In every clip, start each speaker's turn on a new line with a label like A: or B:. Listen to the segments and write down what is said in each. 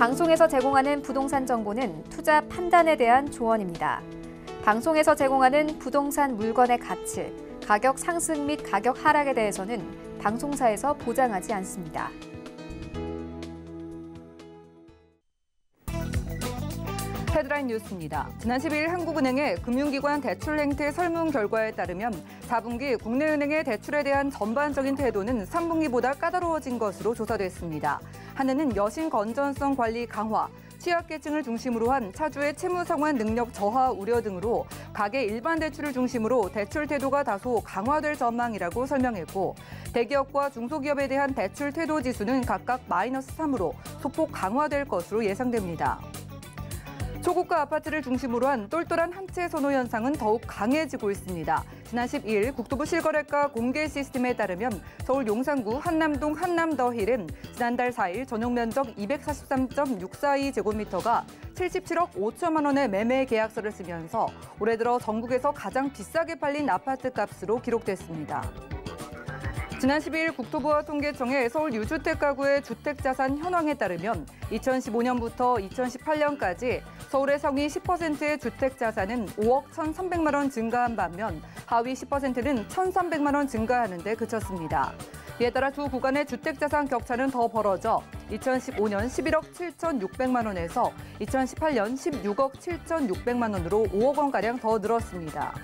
A: 방송에서 제공하는 부동산 정보는 투자 판단에 대한 조언입니다. 방송에서 제공하는 부동산 물건의 가치, 가격 상승 및 가격 하락에 대해서는 방송사에서 보장하지 않습니다.
B: 헤드라인 뉴스입니다. 지난 12일 한국은행의 금융기관 대출 행태 설문 결과에 따르면 4분기 국내은행의 대출에 대한 전반적인 태도는 3분기보다 까다로워진 것으로 조사됐습니다. 한은은 여신 건전성 관리 강화, 취약계층을 중심으로 한 차주의 채무 상환 능력 저하 우려 등으로 가계 일반 대출을 중심으로 대출 태도가 다소 강화될 전망이라고 설명했고, 대기업과 중소기업에 대한 대출 태도 지수는 각각 -3으로 소폭 강화될 것으로 예상됩니다. 초고가 아파트를 중심으로 한 똘똘한 한 채 선호 현상은 더욱 강해지고 있습니다. 지난 12일 국토부 실거래가 공개 시스템에 따르면 서울 용산구 한남동 한남더힐은 지난달 4일 전용 면적 243.642제곱미터가 77억 5천만 원의 매매 계약서를 쓰면서 올해 들어 전국에서 가장 비싸게 팔린 아파트 값으로 기록됐습니다. 지난 12일 국토부와 통계청의 서울 유주택 가구의 주택자산 현황에 따르면 2015년부터 2018년까지 서울의 상위 10%의 주택자산은 5억 1,300만 원 증가한 반면 하위 10%는 1,300만 원 증가하는 데 그쳤습니다. 이에 따라 두 구간의 주택자산 격차는 더 벌어져 2015년 11억 7,600만 원에서 2018년 16억 7,600만 원으로 5억 원가량 더 늘었습니다.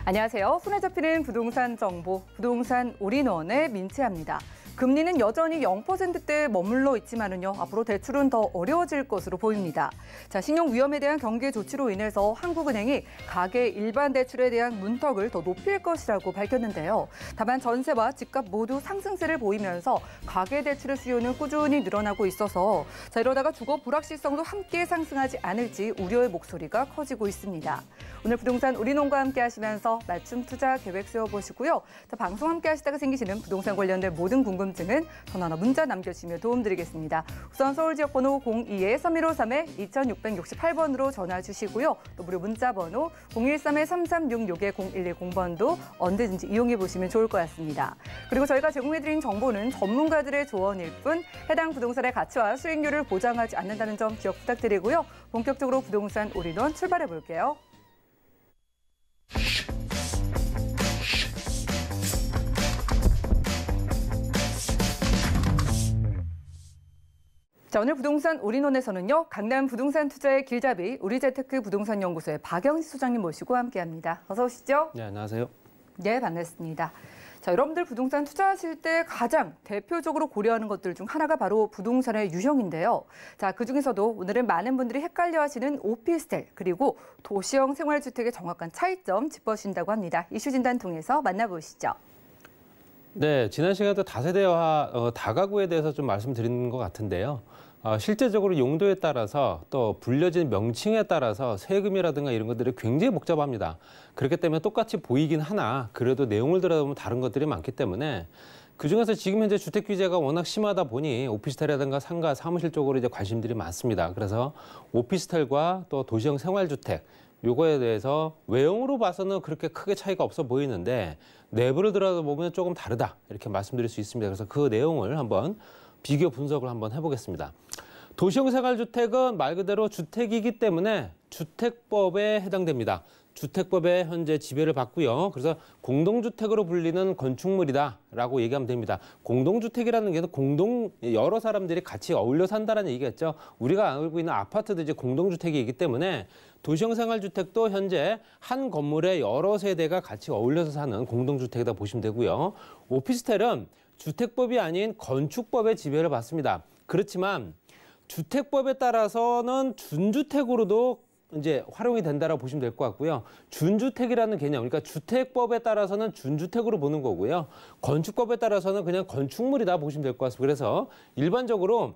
B: 안녕하세요. 손에 잡히는 부동산 정보, 부동산 올인원의 민채합니다. 금리는 여전히 0%대에 머물러 있지만은요, 앞으로 대출은 더 어려워질 것으로 보입니다. 자, 신용 위험에 대한 경계 조치로 인해서 한국은행이 가계 일반 대출에 대한 문턱을 더 높일 것이라고 밝혔는데요. 다만 전세와 집값 모두 상승세를 보이면서 가계 대출의 수요는 꾸준히 늘어나고 있어서 이러다가 주거 불확실성도 함께 상승하지 않을지 우려의 목소리가 커지고 있습니다. 오늘 부동산 올인원과 함께 하시면서 맞춤 투자 계획 세워보시고요. 방송 함께 하시다가 생기시는 부동산 관련된 모든 궁금증은 전화나 문자 남겨주시면 도움드리겠습니다. 우선 서울 지역번호 02-3153-2668번으로 전화 주시고요. 또 무료 문자 번호 013-3366-0110번도 언제든지 이용해 보시면 좋을 것 같습니다. 그리고 저희가 제공해드린 정보는 전문가들의 조언일 뿐 해당 부동산의 가치와 수익률을 보장하지 않는다는 점 기억 부탁드리고요. 본격적으로 부동산 올인원 출발해 볼게요. 자, 오늘 부동산 올인원에서는요, 강남 부동산 투자의 길잡이 우리재테크 부동산연구소의 박영시 소장님 모시고 함께합니다. 어서 오시죠.
C: 네, 안녕하세요.
B: 네, 반갑습니다. 자, 여러분들 부동산 투자하실 때 가장 대표적으로 고려하는 것들 중 하나가 바로 부동산의 유형인데요. 자, 그중에서도 오늘은 많은 분들이 헷갈려하시는 오피스텔 그리고 도시형 생활주택의 정확한 차이점 짚어주신다고 합니다. 이슈 진단 통해서 만나보시죠.
C: 네, 지난 시간에도 다세대화, 다가구에 대해서 좀 말씀드린 것 같은데요. 실제적으로 용도에 따라서 또 불려진 명칭에 따라서 세금이라든가 이런 것들이 굉장히 복잡합니다. 그렇기 때문에 똑같이 보이긴 하나 그래도 내용을 들여다보면 다른 것들이 많기 때문에 그중에서 지금 현재 주택 규제가 워낙 심하다 보니 오피스텔이라든가 상가, 사무실 쪽으로 이제 관심들이 많습니다. 그래서 오피스텔과 또 도시형 생활주택 요거에 대해서 외형으로 봐서는 그렇게 크게 차이가 없어 보이는데 내부를 들여다보면 조금 다르다 이렇게 말씀드릴 수 있습니다. 그래서 그 내용을 한번 비교 분석을 한번 해보겠습니다. 도시형 생활주택은 말 그대로 주택이기 때문에 주택법에 해당됩니다. 주택법에 현재 지배를 받고요. 그래서 공동주택으로 불리는 건축물이다라고 얘기하면 됩니다. 공동주택이라는 게 여러 사람들이 같이 어울려 산다는 얘기겠죠. 우리가 알고 있는 아파트도 이제 공동주택이기 때문에 도시형 생활주택도 현재 한 건물에 여러 세대가 같이 어울려서 사는 공동주택이다 보시면 되고요. 오피스텔은 주택법이 아닌 건축법의 지배를 받습니다. 그렇지만 주택법에 따라서는 준주택으로도 이제 활용이 된다라고 보시면 될 것 같고요. 준주택이라는 개념, 그러니까 주택법에 따라서는 준주택으로 보는 거고요. 건축법에 따라서는 그냥 건축물이다 보시면 될 것 같습니다. 그래서 일반적으로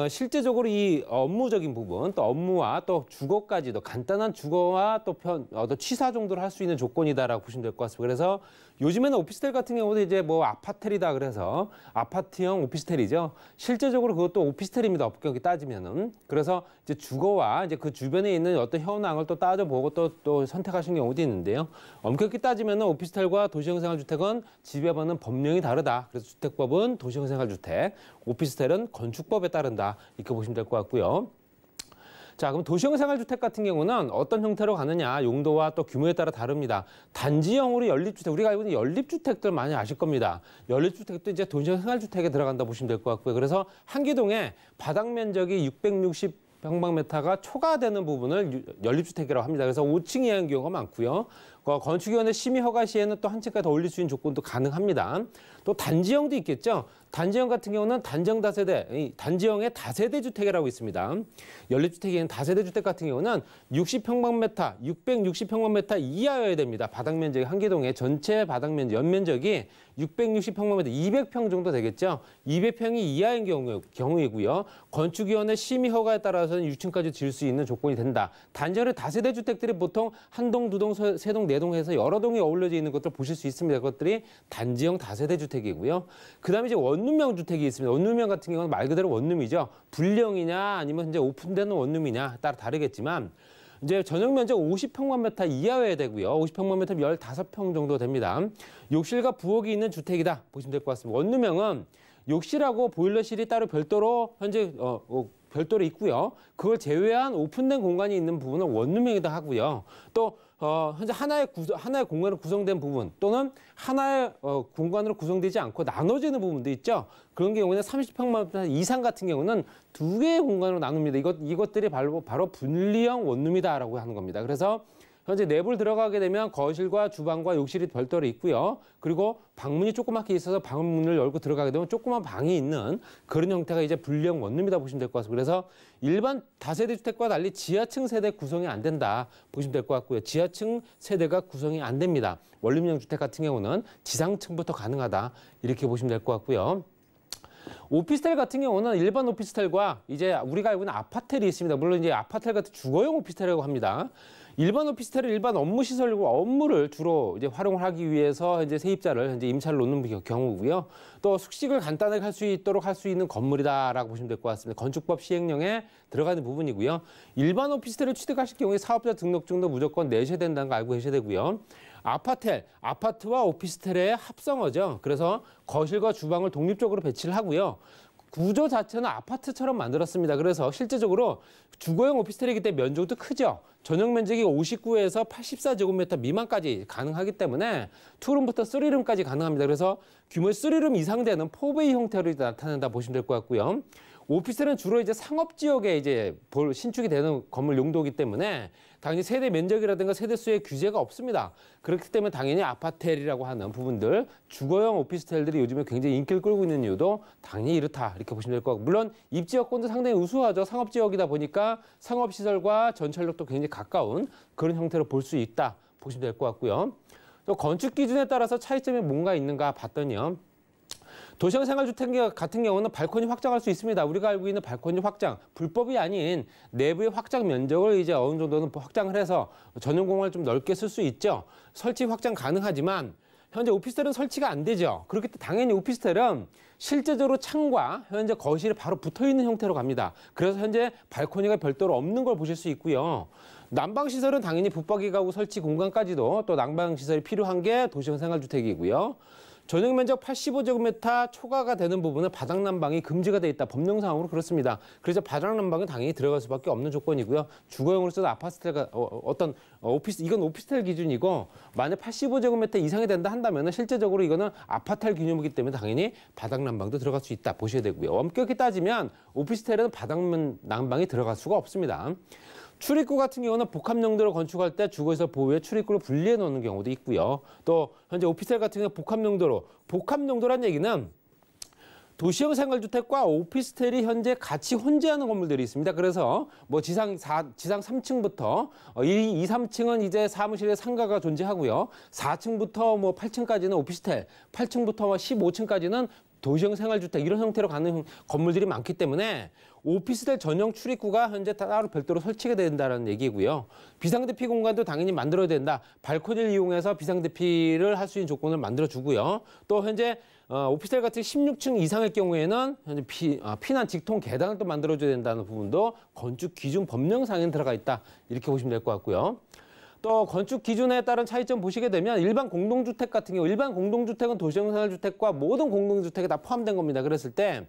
C: 실제적으로 이 업무적인 부분, 또 업무와 또 주거까지도 간단한 주거와 또 취사 정도를 할 수 있는 조건이다라고 보시면 될 것 같습니다. 그래서 요즘에는 오피스텔 같은 경우도 이제 뭐 아파텔이다 그래서 아파트형 오피스텔이죠. 실제적으로 그것도 오피스텔입니다. 엄격히 따지면은. 그래서 이제 주거와 이제 그 주변에 있는 어떤 현황을 또 따져보고 또 선택하시는 경우도 있는데요. 엄격히 따지면은 오피스텔과 도시형생활주택은 지배받는 법령이 다르다. 그래서 주택법은 도시형생활주택, 오피스텔은 건축법에 따른다. 이렇게 보시면 될 것 같고요. 자, 그럼 도시형 생활주택 같은 경우는 어떤 형태로 가느냐, 용도와 또 규모에 따라 다릅니다. 단지형으로 연립주택, 우리가 알고 있는 연립주택들 많이 아실 겁니다. 연립주택도 이제 도시형 생활주택에 들어간다 보시면 될 것 같고요. 그래서 한기동에 바닥 면적이 660평방미터가 초과되는 부분을 연립주택이라고 합니다. 그래서 5층 이하인 경우가 많고요. 건축위원회 심의 허가 시에는 또 한 층까지 더 올릴 수 있는 조건도 가능합니다. 또 단지형도 있겠죠. 단지형 같은 경우는 단지형 다세대, 단지형의 다세대 주택이라고 있습니다. 연립주택인 다세대 주택 같은 경우는 60평방미터, 660평방미터 이하여야 됩니다. 바닥 면적이 한기동의 전체 바닥 면적, 연면적이 660평방미터, 200평 정도 되겠죠. 200평이 이하인 경우이고요. 건축위원회 심의 허가에 따라서는 6층까지 지을 수 있는 조건이 된다. 단지형의 다세대 주택들이 보통 한 동, 두 동, 세 동, 네 동 해서 여러 동이 어울려져 있는 것들 보실 수 있습니다. 그것들이 단지형 다세대 주택이고요. 그다음에 이제 원룸형 주택이 있습니다. 원룸형 같은 경우는 말 그대로 원룸이죠. 분령이냐 아니면 이제 오픈되는 원룸이냐 따라 다르겠지만 이제 전용 면적 50평방미터 이하여야 되고요. 50평방미터 15평 정도 됩니다. 욕실과 부엌이 있는 주택이다 보시면 될 것 같습니다. 원룸형은 욕실하고 보일러실이 따로 별도로 현재 별도로 있고요. 그걸 제외한 오픈된 공간이 있는 부분은 원룸형이다 하고요. 또 현재 하나의 공간으로 구성된 부분 또는 하나의 공간으로 구성되지 않고 나눠지는 부분도 있죠. 그런 경우는 30평방 이상 같은 경우는 두 개의 공간으로 나눕니다. 이것들이 바로 분리형 원룸이다라고 하는 겁니다. 그래서 현재 내부를 들어가게 되면 거실과 주방과 욕실이 별도로 있고요. 그리고 방문이 조그맣게 있어서 방문을 열고 들어가게 되면 조그만 방이 있는 그런 형태가 이제 분리형 원룸이다 보시면 될 것 같습니다. 그래서 일반 다세대 주택과 달리 지하층 세대 구성이 안 된다 보시면 될 것 같고요. 지하층 세대가 구성이 안 됩니다. 원룸형 주택 같은 경우는 지상층부터 가능하다 이렇게 보시면 될 것 같고요. 오피스텔 같은 경우는 일반 오피스텔과 이제 우리가 알고 있는 아파텔이 있습니다. 물론 이제 아파텔 같은 주거용 오피스텔이라고 합니다. 일반 오피스텔은 일반 업무 시설이고 업무를 주로 이제 활용을 하기 위해서 이제 세입자를 현재 임차를 놓는 경우고요. 또 숙식을 간단하게 할 수 있도록 할 수 있는 건물이다라고 보시면 될 것 같습니다. 건축법 시행령에 들어가는 부분이고요. 일반 오피스텔을 취득하실 경우에 사업자 등록증도 무조건 내셔야 된다는 거 알고 계셔야 되고요. 아파트와 오피스텔의 합성어죠. 그래서 거실과 주방을 독립적으로 배치를 하고요. 구조 자체는 아파트처럼 만들었습니다. 그래서 실제적으로 주거용 오피스텔이기 때문에 면적도 크죠. 전용 면적이 59에서 84제곱미터 미만까지 가능하기 때문에 투룸부터 3룸까지 가능합니다. 그래서 규모 3룸 이상 되는 4베이 형태로 나타난다 보시면 될 것 같고요. 오피스텔은 주로 이제 상업 지역에 이제 신축이 되는 건물 용도이기 때문에 당연히 세대 면적이라든가 세대 수의 규제가 없습니다. 그렇기 때문에 당연히 아파텔이라고 하는 부분들, 주거용 오피스텔들이 요즘에 굉장히 인기를 끌고 있는 이유도 당연히 이렇다 이렇게 보시면 될 것 같고, 물론 입지 여건도 상당히 우수하죠. 상업 지역이다 보니까 상업 시설과 전철역도 굉장히 가까운 그런 형태로 볼 수 있다 보시면 될 것 같고요. 또 건축 기준에 따라서 차이점이 뭔가 있는가 봤더니요. 도시형 생활주택 같은 경우는 발코니 확장할 수 있습니다. 우리가 알고 있는 발코니 확장, 불법이 아닌 내부의 확장 면적을 이제 어느 정도는 확장을 해서 전용 공간을 좀 넓게 쓸 수 있죠. 설치 확장 가능하지만 현재 오피스텔은 설치가 안 되죠. 그렇기 때문에 당연히 오피스텔은 실제적으로 창과 현재 거실이 바로 붙어있는 형태로 갑니다. 그래서 현재 발코니가 별도로 없는 걸 보실 수 있고요. 난방시설은 당연히 붙박이 가구 설치 공간까지도 또 난방시설이 필요한 게 도시형 생활주택이고요. 전용 면적 85제곱미터 초과가 되는 부분은 바닥 난방이 금지가 돼 있다. 법령상으로 그렇습니다. 그래서 바닥 난방은 당연히 들어갈 수밖에 없는 조건이고요. 주거용으로 쓰는 아파트가 이건 오피스텔 기준이고 만약 85제곱미터 이상이 된다 한다면 실제적으로 이거는 아파텔 기준이기 때문에 당연히 바닥 난방도 들어갈 수 있다 보셔야 되고요. 엄격히 따지면 오피스텔은 바닥 난방이 들어갈 수가 없습니다. 출입구 같은 경우는 복합 용도로 건축할 때 주거시설 보호에 출입구를 분리해 놓는 경우도 있고요. 또 현재 오피스텔 같은 경우 복합 용도란 얘기는 도시형 생활주택과 오피스텔이 현재 같이 혼재하는 건물들이 있습니다. 그래서 뭐 지상 3층부터 2, 3층은 이제 사무실에 상가가 존재하고요. 4층부터 뭐 8층까지는 오피스텔, 8층부터 15층까지는 도시형 생활주택 이런 형태로 가는 건물들이 많기 때문에 오피스텔 전용 출입구가 현재 따로 별도로 설치가 된다는 얘기고요. 비상대피 공간도 당연히 만들어야 된다. 발코니를 이용해서 비상대피를 할 수 있는 조건을 만들어주고요. 또 현재 오피스텔 같은 16층 이상의 경우에는 현재 피난 직통 계단을 또 만들어줘야 된다는 부분도 건축 기준 법령상에 들어가 있다. 이렇게 보시면 될 것 같고요. 또 건축 기준에 따른 차이점 보시게 되면 일반 공동주택 같은 경우 일반 공동주택은 도시형 생활주택과 모든 공동주택에 다 포함된 겁니다. 그랬을 때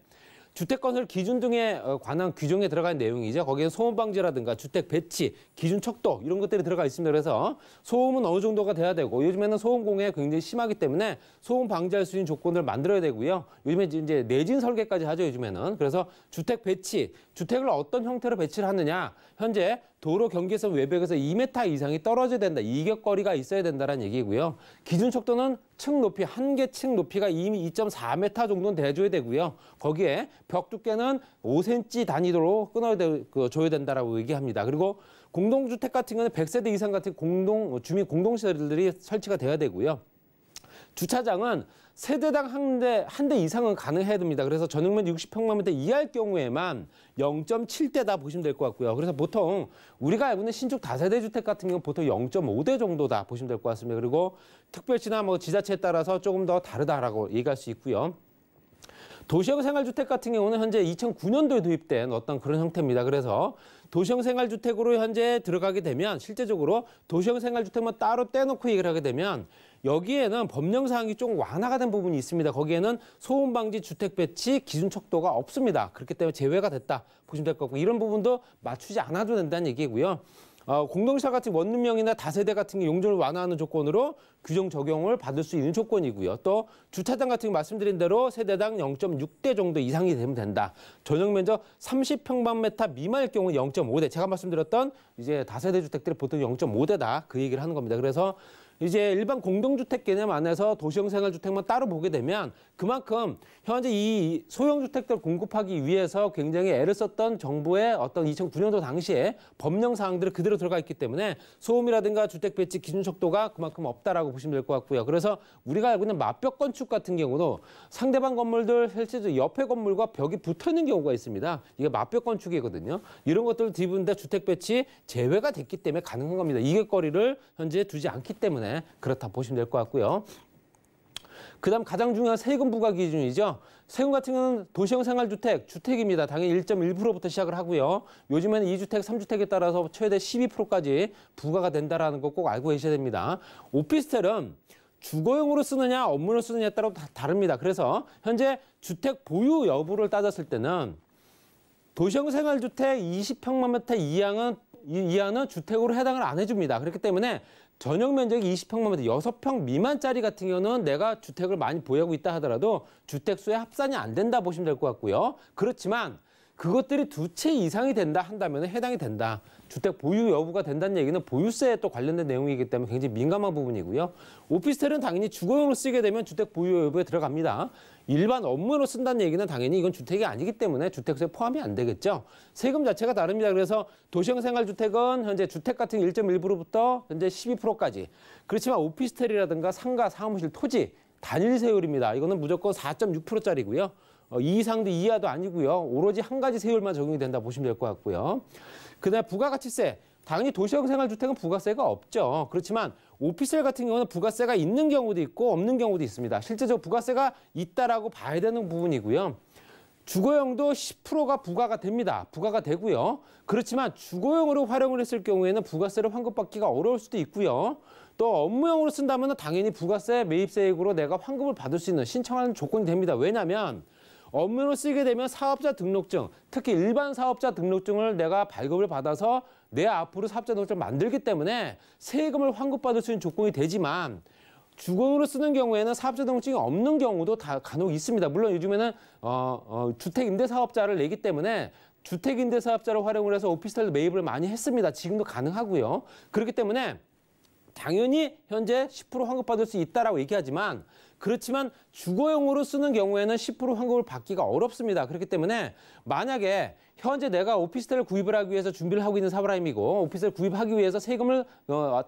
C: 주택건설 기준 등에 관한 규정에 들어간 내용이죠. 거기에 소음 방지라든가 주택 배치, 기준 척도 이런 것들이 들어가 있습니다. 그래서 소음은 어느 정도가 돼야 되고 요즘에는 소음 공해가 굉장히 심하기 때문에 소음 방지할 수 있는 조건을 만들어야 되고요. 요즘에 이제 내진 설계까지 하죠. 요즘에는. 그래서 주택 배치, 주택을 어떤 형태로 배치를 하느냐. 현재 도로 경계선 외벽에서 2m 이상이 떨어져야 된다. 이격거리가 있어야 된다는 얘기고요. 기준 척도는 층 높이, 한 개 층 높이가 이미 2.4m 정도는 돼줘야 되고요. 거기에 벽 두께는 5cm 단위로 줘야 된다라고 얘기합니다. 그리고 공동주택 같은 경우는 100세대 이상 같은 주민 공동시설들이 설치가 돼야 되고요. 주차장은 세대당 한 대 이상은 가능해야 됩니다. 그래서 전용면 60평방미터 이하일 경우에만 0.7대다 보시면 될 것 같고요. 그래서 보통 우리가 알고 있는 신축 다세대 주택 같은 경우는 보통 0.5대 정도다 보시면 될 것 같습니다. 그리고 특별시나 뭐 지자체에 따라서 조금 더 다르다라고 얘기할 수 있고요. 도시형 생활주택 같은 경우는 현재 2009년도에 도입된 어떤 그런 형태입니다. 그래서 도시형 생활주택으로 현재 들어가게 되면 실제적으로 도시형 생활주택만 따로 떼놓고 얘기를 하게 되면 여기에는 법령사항이 좀 완화가 된 부분이 있습니다. 거기에는 소음방지 주택 배치 기준 척도가 없습니다. 그렇기 때문에 제외가 됐다 보시면 될 것 같고 이런 부분도 맞추지 않아도 된다는 얘기고요. 공동시설 같은 원룸형이나 다세대 같은 게 용적을 완화하는 조건으로 규정 적용을 받을 수 있는 조건이고요. 또 주차장 같은 거 말씀드린 대로 세대당 0.6대 정도 이상이 되면 된다. 전용 면적 30평방미터 미만일 경우 0.5대. 제가 말씀드렸던 이제 다세대 주택들이 보통 0.5대다. 그 얘기를 하는 겁니다. 그래서 이제 일반 공동주택 개념 안에서 도시형 생활주택만 따로 보게 되면 그만큼 현재 이 소형주택들 공급하기 위해서 굉장히 애를 썼던 정부의 어떤 2009년도 당시에 법령 사항들이 그대로 들어가 있기 때문에 소음이라든가 주택 배치 기준 척도가 그만큼 없다라고 보시면 될 것 같고요. 그래서 우리가 알고 있는 맞벽 건축 같은 경우도 상대방 건물들 실제로 옆에 건물과 벽이 붙어 있는 경우가 있습니다. 이게 맞벽 건축이거든요. 이런 것들 대부분 다 주택 배치 제외가 됐기 때문에 가능한 겁니다. 이격거리를 현재 두지 않기 때문에 그렇다 보시면 될 것 같고요. 그다음 가장 중요한 세금 부과 기준이죠. 세금 같은 경우는 도시형 생활주택, 주택입니다. 당연히 1.1%부터 시작을 하고요. 요즘에는 2주택, 3주택에 따라서 최대 12%까지 부과가 된다는 거 꼭 알고 계셔야 됩니다. 오피스텔은 주거용으로 쓰느냐, 업무로 쓰느냐에 따라 다 다릅니다. 그래서 현재 주택 보유 여부를 따졌을 때는 도시형 생활주택 20평방미터 이하는 주택으로 해당을 안 해줍니다. 그렇기 때문에 전용 면적이 20평방미터 6평 미만짜리 같은 경우는 내가 주택을 많이 보유하고 있다 하더라도 주택수에 합산이 안 된다 보시면 될 것 같고요. 그렇지만 그것들이 2채 이상이 된다 한다면 해당이 된다. 주택 보유 여부가 된다는 얘기는 보유세에 또 관련된 내용이기 때문에 굉장히 민감한 부분이고요. 오피스텔은 당연히 주거용으로 쓰게 되면 주택 보유 여부에 들어갑니다. 일반 업무로 쓴다는 얘기는 당연히 이건 주택이 아니기 때문에 주택수에 포함이 안 되겠죠. 세금 자체가 다릅니다. 그래서 도시형 생활주택은 현재 주택 같은 1.1%부터 현재 12%까지. 그렇지만 오피스텔이라든가 상가, 사무실, 토지 단일 세율입니다. 이거는 무조건 4.6%짜리고요. 이상도 이하도 아니고요. 오로지 한 가지 세율만 적용이 된다 보시면 될 것 같고요. 그다음에 부가가치세. 당연히 도시형 생활주택은 부가세가 없죠. 그렇지만 오피스텔 같은 경우는 부가세가 있는 경우도 있고 없는 경우도 있습니다. 실제적으로 부가세가 있다라고 봐야 되는 부분이고요. 주거용도 10%가 부과가 됩니다. 부과가 되고요. 그렇지만 주거용으로 활용을 했을 경우에는 부가세를 환급받기가 어려울 수도 있고요. 또 업무용으로 쓴다면 당연히 부가세 매입세액으로 내가 환급을 받을 수 있는 신청하는 조건이 됩니다. 왜냐하면 업무로 쓰게 되면 사업자 등록증, 특히 일반 사업자 등록증을 내가 발급을 받아서 내 앞으로 사업자 등록증을 만들기 때문에 세금을 환급받을 수 있는 조건이 되지만 주거용으로 쓰는 경우에는 사업자 등록증이 없는 경우도 다 간혹 있습니다. 물론 요즘에는 주택임대사업자를 내기 때문에 주택임대사업자를 활용을 해서 오피스텔 매입을 많이 했습니다. 지금도 가능하고요. 그렇기 때문에 당연히 현재 10% 환급받을 수 있다라고 얘기하지만 그렇지만 주거용으로 쓰는 경우에는 10% 환급을 받기가 어렵습니다. 그렇기 때문에 만약에 현재 내가 오피스텔을 구입을 하기 위해서 준비를 하고 있는 사람이고 오피스텔을 구입하기 위해서 세금을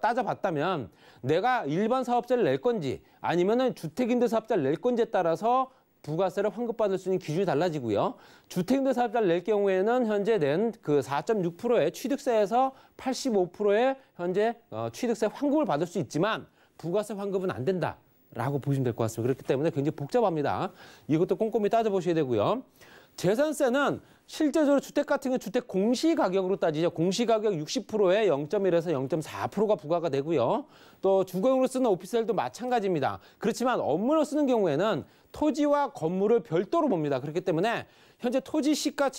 C: 따져봤다면 내가 일반 사업자를 낼 건지 아니면은 주택임대사업자를 낼 건지에 따라서 부가세를 환급받을 수 있는 기준이 달라지고요. 주택임대 사업자를 낼 경우에는 현재 낸 그 4.6%의 취득세에서 85%의 현재 취득세 환급을 받을 수 있지만 부가세 환급은 안 된다라고 보시면 될 것 같습니다. 그렇기 때문에 굉장히 복잡합니다. 이것도 꼼꼼히 따져보셔야 되고요. 재산세는 실제적으로 주택 같은 경우 주택 공시가격으로 따지죠. 공시가격 60%에 0.1에서 0.4%가 부과가 되고요. 또 주거용으로 쓰는 오피스텔도 마찬가지입니다. 그렇지만 업무로 쓰는 경우에는 토지와 건물을 별도로 봅니다. 그렇기 때문에 현재 토지 시가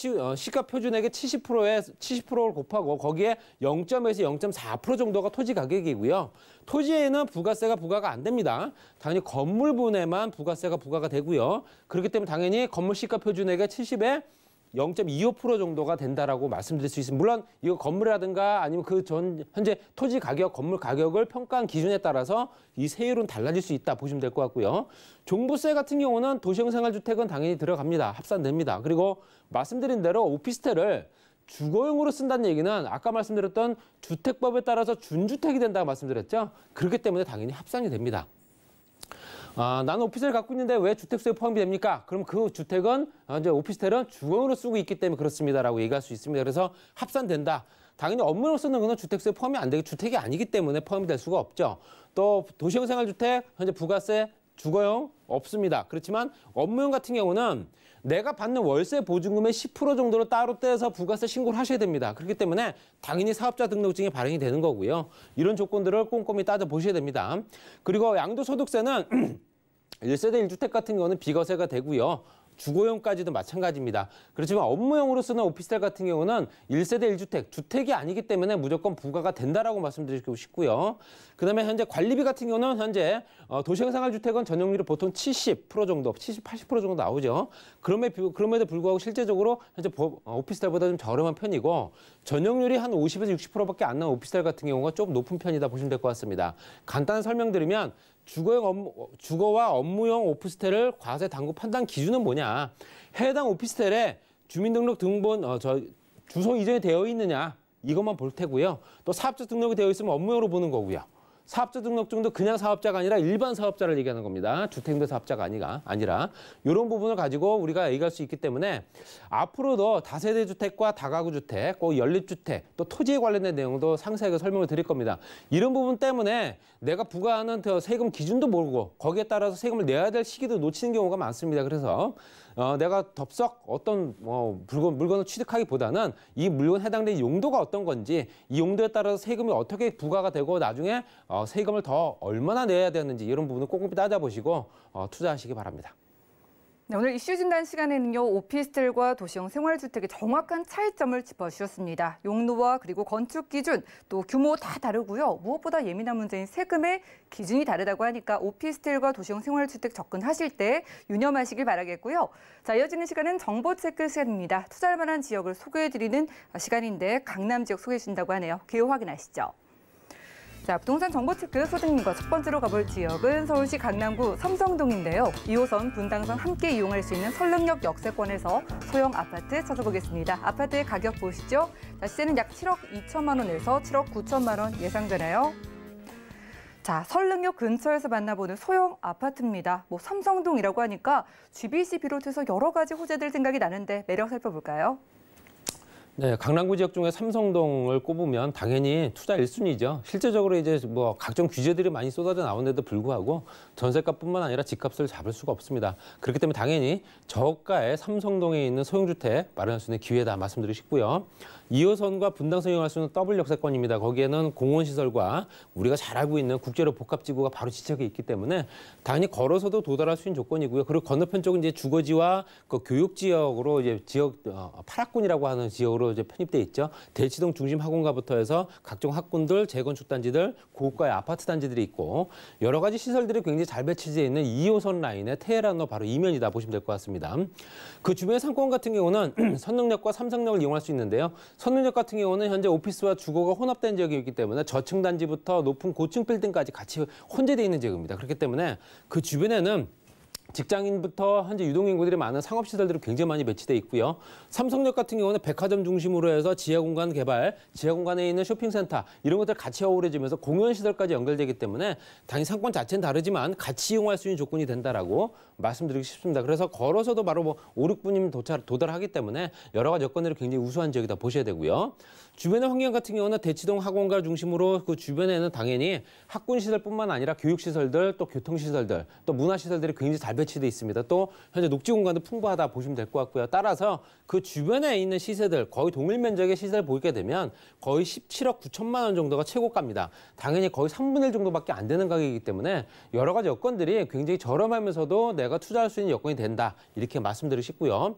C: 표준액의 70%를 곱하고 거기에 0.에서 0.4% 정도가 토지 가격이고요. 토지에는 부가세가 부과가 안 됩니다. 당연히 건물분에만 부가세가 부과가 되고요. 그렇기 때문에 당연히 건물 시가 표준액의 70에 0.25% 정도가 된다라고 말씀드릴 수 있습니다. 물론 이거 건물이라든가 아니면 그 현재 토지 가격, 건물 가격을 평가한 기준에 따라서 이 세율은 달라질 수 있다 보시면 될 것 같고요. 종부세 같은 경우는 도시형 생활주택은 당연히 들어갑니다. 합산됩니다. 그리고 말씀드린 대로 오피스텔을 주거용으로 쓴다는 얘기는 아까 말씀드렸던 주택법에 따라서 준주택이 된다고 말씀드렸죠. 그렇기 때문에 당연히 합산이 됩니다. 나는 오피스텔을 갖고 있는데 왜 주택수에 포함이 됩니까? 그럼 그 주택은 이제 오피스텔은 주거용으로 쓰고 있기 때문에 그렇습니다라고 얘기할 수 있습니다. 그래서 합산된다. 당연히 업무로 쓰는 거는 주택수에 포함이 안 되고 주택이 아니기 때문에 포함이 될 수가 없죠. 또 도시형 생활주택 현재 부가세 주거용 없습니다. 그렇지만 업무용 같은 경우는 내가 받는 월세 보증금의 10% 정도를 따로 떼서 부가세 신고를 하셔야 됩니다. 그렇기 때문에 당연히 사업자 등록증에 발행이 되는 거고요. 이런 조건들을 꼼꼼히 따져보셔야 됩니다. 그리고 양도소득세는 1세대 1주택 같은 경우는 비과세가 되고요. 주거용까지도 마찬가지입니다. 그렇지만 업무용으로 쓰는 오피스텔 같은 경우는 1세대 1주택, 주택이 아니기 때문에 무조건 부과가 된다라고 말씀드리고 싶고요. 그다음에 현재 관리비 같은 경우는 현재 도시형 생활주택은 전용률이 보통 70% 정도, 70, 80% 정도 나오죠. 그럼에도 불구하고 실제적으로 현재 오피스텔보다 좀 저렴한 편이고 전용률이 한 50에서 60%밖에 안 나온 오피스텔 같은 경우가 좀 높은 편이다 보시면 될 것 같습니다. 간단히 설명드리면 주거와 업무용 오피스텔을 과세 당구 판단 기준은 뭐냐? 해당 오피스텔에 주민등록 등본 주소 이전이 되어 있느냐? 이것만 볼 테고요. 또 사업자 등록이 되어 있으면 업무용으로 보는 거고요. 사업자 등록증도 그냥 사업자가 아니라 일반 사업자를 얘기하는 겁니다. 주택임대 사업자가 아니라 이런 부분을 가지고 우리가 얘기할 수 있기 때문에 앞으로도 다세대 주택과 다가구 주택, 꼭 연립주택, 또 토지에 관련된 내용도 상세하게 설명을 드릴 겁니다. 이런 부분 때문에 내가 부과하는 세금 기준도 모르고 거기에 따라서 세금을 내야 될 시기도 놓치는 경우가 많습니다. 그래서 내가 덥석 어떤 물건을 취득하기보다는 이 물건 해당되는 용도가 어떤 건지 이 용도에 따라서 세금이 어떻게 부과가 되고 나중에 세금을 더 얼마나 내야 되는지 이런 부분을 꼼꼼히 따져보시고 투자하시기 바랍니다.
B: 네, 오늘 이슈 진단 시간에는요, 오피스텔과 도시형 생활주택의 정확한 차이점을 짚어주셨습니다. 용도와 그리고 건축 기준, 또 규모 다 다르고요. 무엇보다 예민한 문제인 세금의 기준이 다르다고 하니까 오피스텔과 도시형 생활주택 접근하실 때 유념하시길 바라겠고요. 자, 이어지는 시간은 정보 체크 시간입니다. 투자할 만한 지역을 소개해드리는 시간인데 강남 지역 소개해 주신다고 하네요. 기호 확인하시죠. 자, 부동산 정보체크 소장님과 첫 번째로 가볼 지역은 서울시 강남구 삼성동인데요. 2호선 분당선 함께 이용할 수 있는 설릉역 역세권에서 소형 아파트 찾아보겠습니다. 아파트의 가격 보시죠. 자, 시세는 약 7억 2천만 원에서 7억 9천만 원 예상되나요? 자, 설릉역 근처에서 만나보는 소형 아파트입니다. 삼성동이라고 하니까 GBC 비롯해서 여러 가지 호재들 생각이 나는데 매력 살펴볼까요?
C: 네, 강남구 지역 중에 삼성동을 꼽으면 당연히 투자 1순위죠. 실제적으로 이제 각종 규제들이 많이 쏟아져 나오는데도 불구하고 전세값뿐만 아니라 집값을 잡을 수가 없습니다. 그렇기 때문에 당연히 저가의 삼성동에 있는 소형주택 마련할 수 있는 기회다 말씀드리고 싶고요. 2호선과 분당선 이용할 수 있는 더블 역세권입니다. 거기에는 공원시설과 우리가 잘 알고 있는 국제로 복합지구가 바로 지척에 있기 때문에 당연히 걸어서도 도달할 수 있는 조건이고요. 그리고 건너편 쪽은 이제 주거지와 그 교육지역으로 이제 파락군이라고 하는 지역으로 이제 편입돼 있죠. 대치동 중심 학원가부터 해서 각종 학군들, 재건축 단지들, 고가의 아파트 단지들이 있고 여러 가지 시설들이 굉장히 잘 배치되어 있는 2호선 라인의 테헤란로 바로 이면이다 보시면 될 것 같습니다. 그 주변의 상권 같은 경우는 선릉역과 삼성역을 이용할 수 있는데요. 선릉역 같은 경우는 현재 오피스와 주거가 혼합된 지역이기 때문에 저층 단지부터 높은 고층 빌딩까지 같이 혼재되어 있는 지역입니다. 그렇기 때문에 그 주변에는 직장인부터 현재 유동인구들이 많은 상업시설들이 굉장히 많이 배치돼 있고요. 삼성역 같은 경우는 백화점 중심으로 해서 지하공간 개발, 지하공간에 있는 쇼핑센터 이런 것들 같이 어우러지면서 공연시설까지 연결되기 때문에 당연히 상권 자체는 다르지만 같이 이용할 수 있는 조건이 된다라고 말씀드리고 싶습니다. 그래서 걸어서도 바로 뭐 5, 6분이면 도달하기 때문에 여러 가지 여건들이 굉장히 우수한 지역이다 보셔야 되고요. 주변의 환경 같은 경우는 대치동 학원가 중심으로 그 주변에는 당연히 학군시설뿐만 아니라 교육시설들, 또 교통시설들, 또 문화시설들이 굉장히 잘 배치돼 있습니다. 또 현재 녹지 공간도 풍부하다 보시면 될 것 같고요. 따라서 그 주변에 있는 시세들 거의 동일 면적의 시세를 보게 되면 거의 17억 9천만 원 정도가 최고가입니다. 당연히 거의 3분의 1 정도밖에 안 되는 가격이기 때문에 여러 가지 여건들이 굉장히 저렴하면서도 내가 투자할 수 있는 여건이 된다. 이렇게 말씀드리고 싶고요.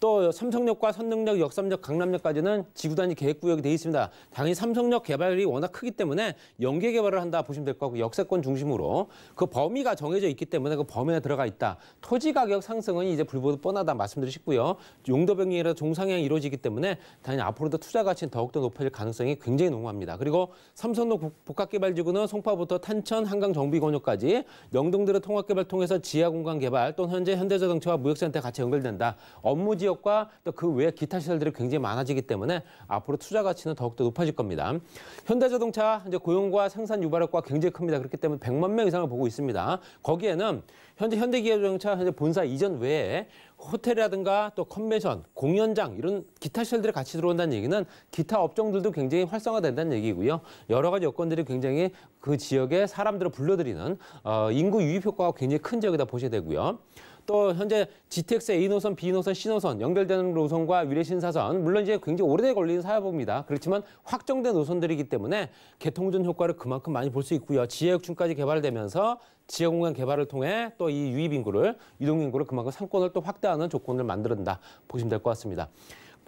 C: 또 삼성역과 선릉역, 역삼역, 강남역까지는 지구단위 계획구역이 되어 있습니다. 당연히 삼성역 개발이 워낙 크기 때문에 연계 개발을 한다 보시면 될 것 같고 역세권 중심으로 그 범위가 정해져 있기 때문에 그 범위에 들어가 있다. 토지 가격 상승은 이제 불보듯 뻔하다 말씀드리고 싶고요. 용도 변경이라도 종상향이 이루어지기 때문에 당연히 앞으로도 투자 가치는 더욱더 높아질 가능성이 굉장히 농후합니다. 그리고 삼성동 복합개발지구는 송파부터 탄천, 한강 정비건조까지 영동들의 통합개발 통해서 지하공간 개발 또 현재 현대자동차와 무역센터 같이 연결된다. 업무 지역과 또 그 외 기타 시설들이 굉장히 많아지기 때문에 앞으로 투자 가치는 더욱더 높아질 겁니다. 현대자동차 이제 고용과 생산 유발효과가 굉장히 큽니다. 그렇기 때문에 100만 명 이상을 보고 있습니다. 거기에는 현재 현대기아자동차 현재 본사 이전 외에 호텔이라든가 또 컨벤션, 공연장 이런 기타 시설들이 같이 들어온다는 얘기는 기타 업종들도 굉장히 활성화된다는 얘기고요. 여러 가지 여건들이 굉장히 그 지역에 사람들을 불러들이는 인구 유입 효과가 굉장히 큰 지역이다 보셔야 되고요. 또 현재 GTX A노선, B노선, C노선 연결되는 노선과 위례신사선 물론 이제 굉장히 오래 걸리는 사업입니다. 그렇지만 확정된 노선들이기 때문에 개통전 효과를 그만큼 많이 볼 수 있고요. 지하역층까지 개발되면서 지하공간 개발을 통해 또 이 유입 인구를 유동 인구를 그만큼 상권을 또 확대하는 조건을 만들어낸다 보시면 될 것 같습니다.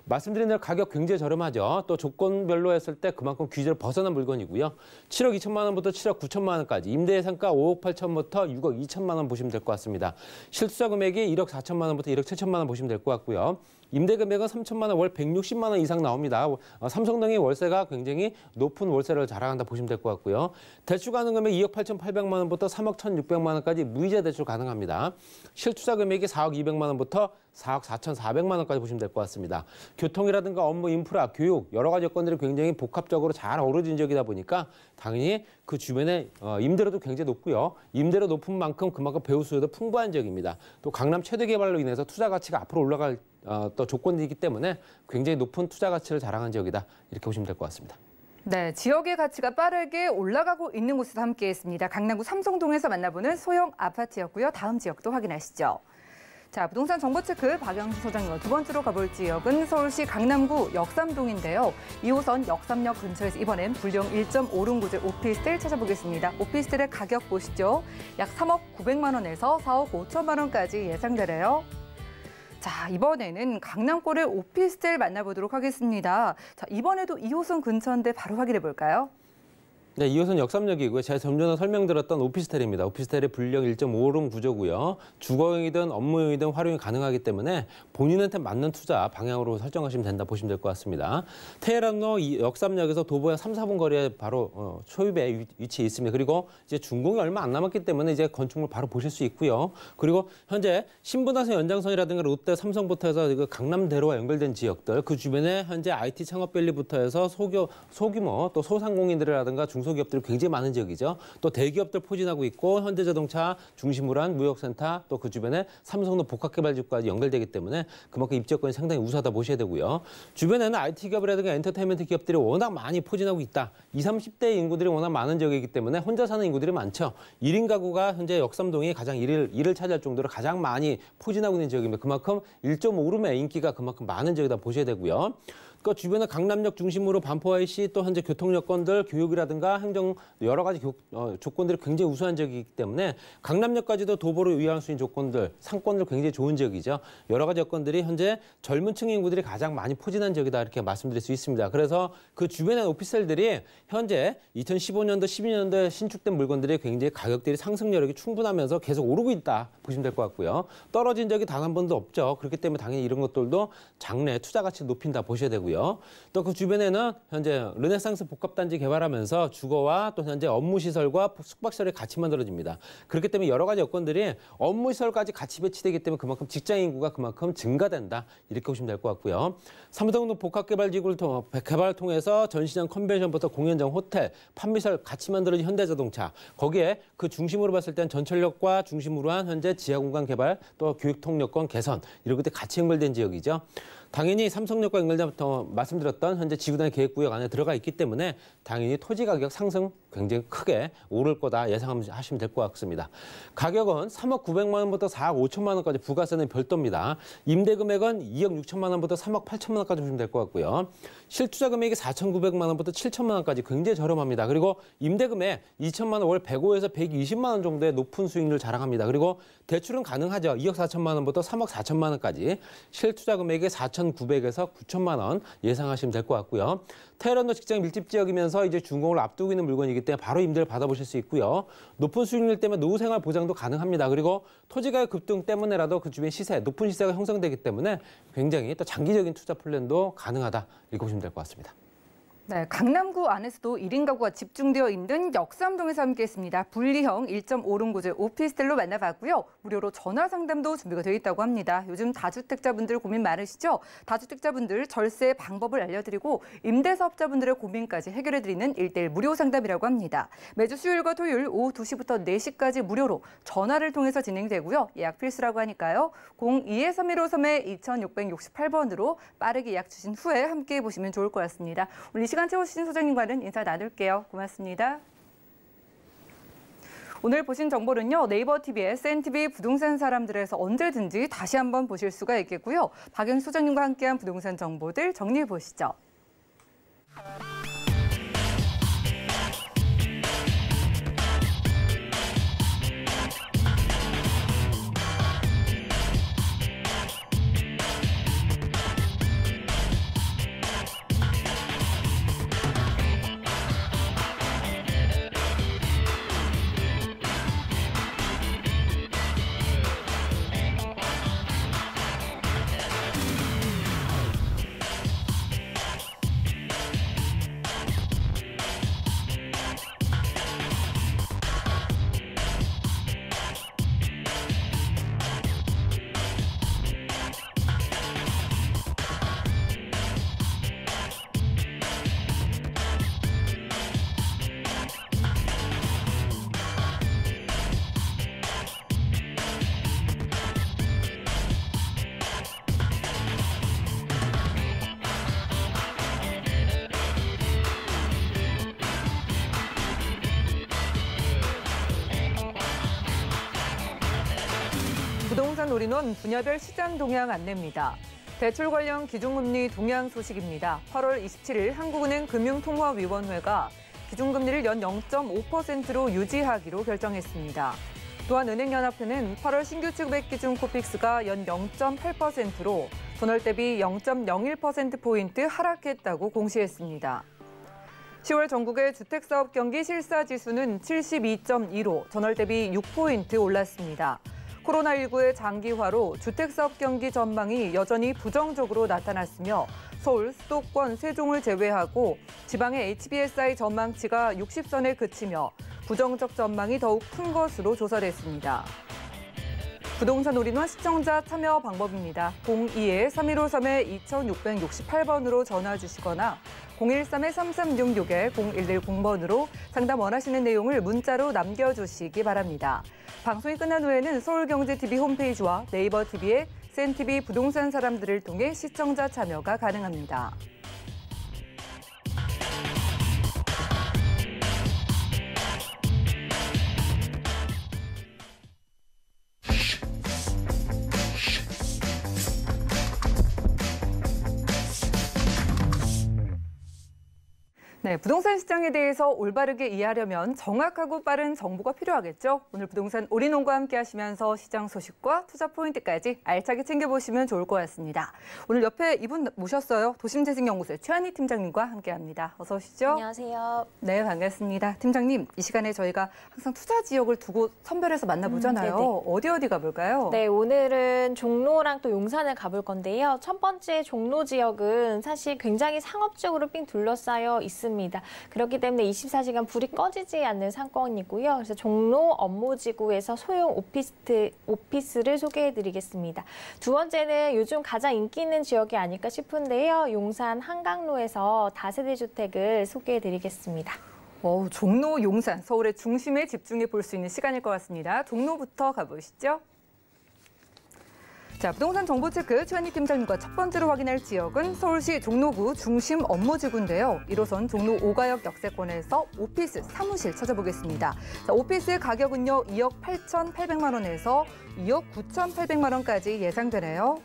C: 말씀드린 대로 가격 굉장히 저렴하죠. 또 조건별로 했을 때 그만큼 규제를 벗어난 물건이고요. 7억 2천만 원부터 7억 9천만 원까지 임대 예상가 5억 8천부터 6억 2천만 원 보시면 될 것 같습니다. 실투자 금액이 1억 4천만 원부터 1억 7천만 원 보시면 될 것 같고요. 임대 금액은 3천만 원, 월 160만 원 이상 나옵니다. 삼성동의 월세가 굉장히 높은 월세를 자랑한다 보시면 될 것 같고요. 대출 가능 금액 2억 8,800만 원부터 3억 1,600만 원까지 무이자 대출 가능합니다. 실투자 금액이 4억 200만 원부터 4억 4,400만 원까지 보시면 될 것 같습니다. 교통이라든가 업무, 인프라, 교육 여러 가지 여건들이 굉장히 복합적으로 잘 어우러진 지역이다 보니까 당연히 그 주변에 임대료도 굉장히 높고요. 임대료 높은 만큼 그만큼 배우 수요도 풍부한 지역입니다. 또 강남 최대 개발로 인해서 투자 가치가 앞으로 올라갈 또 조건이기 때문에 굉장히 높은 투자 가치를 자랑한 지역이다. 이렇게 보시면 될 것 같습니다.
B: 네, 지역의 가치가 빠르게 올라가고 있는 곳에서 함께했습니다. 강남구 삼성동에서 만나보는 소형 아파트였고요. 다음 지역도 확인하시죠. 자, 부동산 정보체크 박영수 소장님과 두 번째로 가볼 지역은 서울시 강남구 역삼동인데요. 2호선 역삼역 근처에서 이번엔 불량 1.5룸구제 오피스텔 찾아보겠습니다. 오피스텔의 가격 보시죠. 약 3억 900만 원에서 4억 5천만 원까지 예상되래요. 자, 이번에는 강남권의 오피스텔 만나보도록 하겠습니다. 자, 이번에도 2호선 근처인데 바로 확인해 볼까요?
C: 네, 2호선 역삼역이고요. 제가 좀 전에 설명드렸던 오피스텔입니다. 오피스텔의 불량 1.5룸 구조고요. 주거용이든 업무용이든 활용이 가능하기 때문에 본인한테 맞는 투자 방향으로 설정하시면 된다 보시면 될 것 같습니다. 테헤란로 역삼역에서 도보약 3, 4분 거리에 바로 초입에 위치해 있습니다. 그리고 이제 준공이 얼마 안 남았기 때문에 이제 건축물 바로 보실 수 있고요. 그리고 현재 신분당선 연장선이라든가 롯데, 삼성부터 해서 강남대로와 연결된 지역들 그 주변에 현재 IT 창업밸리부터 해서 소규모 또 소상공인들이라든가 중소기업들이 굉장히 많은 지역이죠. 또 대기업들 포진하고 있고 현대자동차 중심으로 한 무역센터 또 그 주변에 삼성동 복합개발지구까지 연결되기 때문에 그만큼 입지여건이 상당히 우수하다 보셔야 되고요. 주변에는 IT 기업이라든가 엔터테인먼트 기업들이 워낙 많이 포진하고 있다. 20, 30대 인구들이 워낙 많은 지역이기 때문에 혼자 사는 인구들이 많죠. 1인 가구가 현재 역삼동이 가장 일을 차지할 정도로 가장 많이 포진하고 있는 지역입니다. 그만큼 1.5룸의 인기가 그만큼 많은 지역이다 보셔야 되고요. 그 주변에 강남역 중심으로 반포IC 또 현재 교통 여건들, 교육이라든가 행정 여러 가지 조건들이 굉장히 우수한 지역이기 때문에 강남역까지도 도보로 이용할 수 있는 조건들, 상권들 굉장히 좋은 지역이죠. 여러 가지 여건들이 현재 젊은 층 인구들이 가장 많이 포진한 지역이다 이렇게 말씀드릴 수 있습니다. 그래서 그 주변의 오피스텔들이 현재 2015년도, 12년도에 신축된 물건들이 굉장히 가격들이 상승 여력이 충분하면서 계속 오르고 있다 보시면 될 것 같고요. 떨어진 적이 단 한 번도 없죠. 그렇기 때문에 당연히 이런 것들도 장래 투자 가치를 높인다 보셔야 되고요. 있고요. 또 그 주변에는 현재 르네상스 복합단지 개발하면서 주거와 또 현재 업무시설과 숙박시설이 같이 만들어집니다. 그렇기 때문에 여러 가지 여건들이 업무시설까지 같이 배치되기 때문에 그만큼 직장 인구가 그만큼 증가된다. 이렇게 보시면 될 것 같고요. 삼성동 복합개발지구를 개발을 통해서 전시장, 컨벤션부터 공연장, 호텔, 판매시설 같이 만들어진 현대자동차. 거기에 그 중심으로 봤을 때는 전철역과 중심으로 한 현재 지하공간 개발, 또 교육통여권 개선 이런 것들이 같이 연결된 지역이죠. 당연히 삼성역과 연결되면서 말씀드렸던 현재 지구단위 계획구역 안에 들어가 있기 때문에 당연히 토지 가격 상승 굉장히 크게 오를 거다 예상하시면 될 것 같습니다. 가격은 3억 900만 원부터 4억 5천만 원까지 부가세는 별도입니다. 임대 금액은 2억 6천만 원부터 3억 8천만 원까지 보시면 될 것 같고요. 실투자 금액이 4,900만 원부터 7천만 원까지 굉장히 저렴합니다. 그리고 임대 금액 2천만 원 월 105에서 120만 원 정도의 높은 수익률을 자랑합니다. 그리고 대출은 가능하죠. 2억 4천만 원부터 3억 4천만 원까지 실투자 금액이 4,900에서 9천만 원 예상하시면 될 것 같고요. 테헤란도 직장 밀집 지역이면서 이제 준공을 앞두고 있는 물건이기 때문에 바로 임대를 받아보실 수 있고요. 높은 수익률 때문에 노후 생활 보장도 가능합니다. 그리고 토지가격 급등 때문에라도 그 주변 시세, 높은 시세가 형성되기 때문에 굉장히 또 장기적인 투자 플랜도 가능하다. 이렇게 보시면 될 것 같습니다.
B: 네, 강남구 안에서도 1인 가구가 집중되어 있는 역삼동에서 함께했습니다. 분리형 1.5룸 오피스텔로 만나봤고요. 무료로 전화 상담도 준비가 되어 있다고 합니다. 요즘 다주택자분들 고민 많으시죠? 다주택자분들 절세 방법을 알려드리고 임대사업자분들의 고민까지 해결해드리는 1:1 무료 상담이라고 합니다. 매주 수요일과 토요일 오후 2시부터 4시까지 무료로 전화를 통해서 진행되고요. 예약 필수라고 하니까요. 02-3153-2668번으로 빠르게 예약 주신 후에 함께해 보시면 좋을 것 같습니다. 오늘 이 시간 채워주신 소장님과는 인사 나눌게요. 고맙습니다. 오늘 보신 정보는요. 네이버 TV의 SNTV 부동산 사람들에서 언제든지 다시 한번 보실 수가 있겠고요. 박연 소장님과 함께한 부동산 정보들 정리해 보시죠. 부동산 올인원 분야별 시장 동향 안내입니다. 대출 관련 기준금리 동향 소식입니다. 8월 27일 한국은행 금융통화위원회가 기준금리를 연 0.5%로 유지하기로 결정했습니다. 또한 은행연합회는 8월 신규 취급액 기준 코픽스가 연 0.8%로 전월 대비 0.01%포인트 하락했다고 공시했습니다. 10월 전국의 주택사업 경기 실사지수는 72.2로 전월 대비 6포인트 올랐습니다. 코로나19의 장기화로 주택사업 경기 전망이 여전히 부정적으로 나타났으며 서울, 수도권, 세종을 제외하고 지방의 HBSI 전망치가 60선에 그치며 부정적 전망이 더욱 큰 것으로 조사됐습니다. 부동산 올인원 시청자 참여 방법입니다. 02-3153-2668번으로 전화 주시거나 013-3366-0110번으로 상담 원하시는 내용을 문자로 남겨주시기 바랍니다. 방송이 끝난 후에는 서울경제TV 홈페이지와 네이버 TV의 SNTV 부동산 사람들을 통해 시청자 참여가 가능합니다. 네, 부동산 시장에 대해서 올바르게 이해하려면 정확하고 빠른 정보가 필요하겠죠. 오늘 부동산 올인원과 함께 하시면서 시장 소식과 투자 포인트까지 알차게 챙겨보시면 좋을 것 같습니다. 오늘 옆에 이분 모셨어요. 도심재생연구소의 최한희 팀장님과 함께합니다. 어서 오시죠.
D: 안녕하세요.
B: 네, 반갑습니다. 팀장님, 이 시간에 저희가 항상 투자 지역을 두고 선별해서 만나보잖아요. 어디 가볼까요?
D: 네, 오늘은 종로랑 또 용산을 가볼 건데요. 첫 번째 종로 지역은 사실 굉장히 상업적으로 삥 둘러싸여 있습니다. 그렇기 때문에 24시간 불이 꺼지지 않는 상권이고요. 그래서 종로 업무지구에서 소형 오피스를 소개해드리겠습니다. 두 번째는 요즘 가장 인기 있는 지역이 아닐까 싶은데요. 용산 한강로에서 다세대 주택을 소개해드리겠습니다.
B: 종로, 용산, 서울의 중심에 집중해 볼 수 있는 시간일 것 같습니다. 종로부터 가보시죠. 자, 부동산 정보 체크 최한희 팀장님과 첫 번째로 확인할 지역은 서울시 종로구 중심 업무지구인데요. 1호선 종로 5가역 역세권에서 오피스 사무실 찾아보겠습니다. 자, 오피스 가격은요 2억 8,800만 원에서 2억 9,800만 원까지 예상되네요.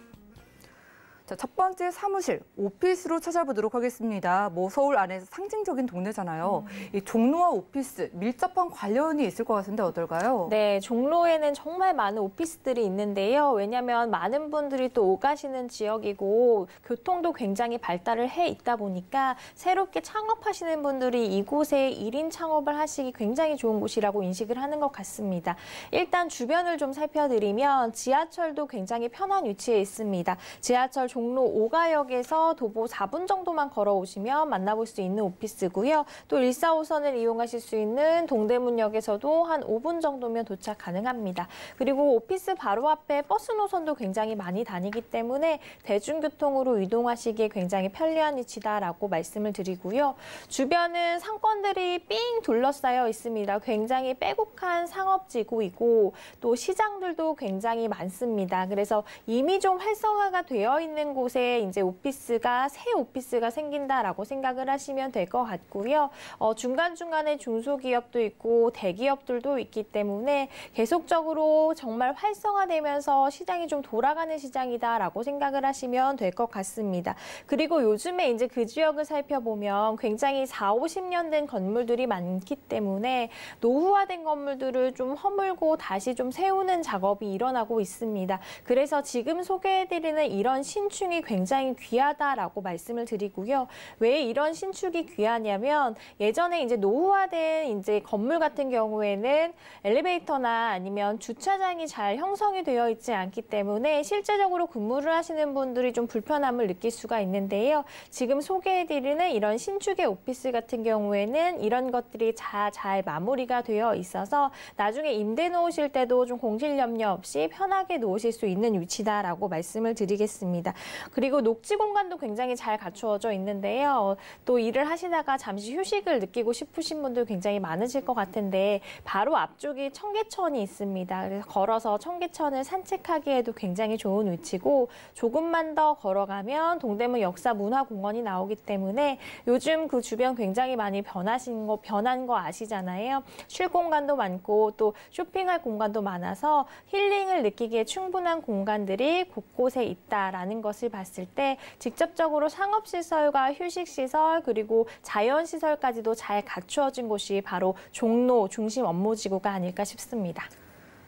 B: 자, 첫 번째 사무실, 오피스로 찾아보도록 하겠습니다. 서울 안에서 상징적인 동네잖아요. 이 종로와 오피스, 밀접한 관련이 있을 것 같은데 어떨까요?
D: 네, 종로에는 정말 많은 오피스들이 있는데요. 왜냐하면 많은 분들이 또 오가시는 지역이고 교통도 굉장히 발달을 해 있다 보니까 새롭게 창업하시는 분들이 이곳에 1인 창업을 하시기 굉장히 좋은 곳이라고 인식을 하는 것 같습니다. 일단 주변을 좀 살펴드리면 지하철도 굉장히 편한 위치에 있습니다. 지하철 종로 5가역에서 도보 4분 정도만 걸어오시면 만나볼 수 있는 오피스고요. 또 145선을 이용하실 수 있는 동대문역에서도 한 5분 정도면 도착 가능합니다. 그리고 오피스 바로 앞에 버스 노선도 굉장히 많이 다니기 때문에 대중교통으로 이동하시기에 굉장히 편리한 위치다라고 말씀을 드리고요. 주변은 상권들이 삥 둘러싸여 있습니다. 굉장히 빼곡한 상업지구이고 또 시장들도 굉장히 많습니다. 그래서 이미 좀 활성화가 되어 있는 곳에 이제 새 오피스가 생긴다라고 생각을 하시면 될 것 같고요. 중간중간에 중소기업도 있고 대기업들도 있기 때문에 계속적으로 정말 활성화되면서 시장이 좀 돌아가는 시장이다라고 생각을 하시면 될 것 같습니다. 그리고 요즘에 이제 그 지역을 살펴보면 굉장히 40-50년 된 건물들이 많기 때문에 노후화된 건물들을 좀 허물고 다시 좀 세우는 작업이 일어나고 있습니다. 그래서 지금 소개해드리는 이런 신축이 굉장히 귀하다라고 말씀을 드리고요. 왜 이런 신축이 귀하냐면 예전에 이제 노후화된 이제 건물 같은 경우에는 엘리베이터나 아니면 주차장이 잘 형성이 되어 있지 않기 때문에 실제적으로 근무를 하시는 분들이 좀 불편함을 느낄 수가 있는데요. 지금 소개해드리는 이런 신축의 오피스 같은 경우에는 이런 것들이 잘 마무리가 되어 있어서 나중에 임대 놓으실 때도 좀 공실 염려 없이 편하게 놓으실 수 있는 위치다라고 말씀을 드리겠습니다. 그리고 녹지 공간도 굉장히 잘 갖추어져 있는데요. 또 일을 하시다가 잠시 휴식을 느끼고 싶으신 분들 굉장히 많으실 것 같은데 바로 앞쪽이 청계천이 있습니다. 그래서 걸어서 청계천을 산책하기에도 굉장히 좋은 위치고 조금만 더 걸어가면 동대문 역사문화공원이 나오기 때문에 요즘 그 주변 굉장히 많이 변한 거 아시잖아요. 쉴 공간도 많고 또 쇼핑할 공간도 많아서 힐링을 느끼기에 충분한 공간들이 곳곳에 있다라는 것을 봤을 때 직접적으로 상업시설과 휴식시설 그리고 자연시설까지도 잘 갖추어진 곳이 바로 종로 중심 업무지구가 아닐까 싶습니다.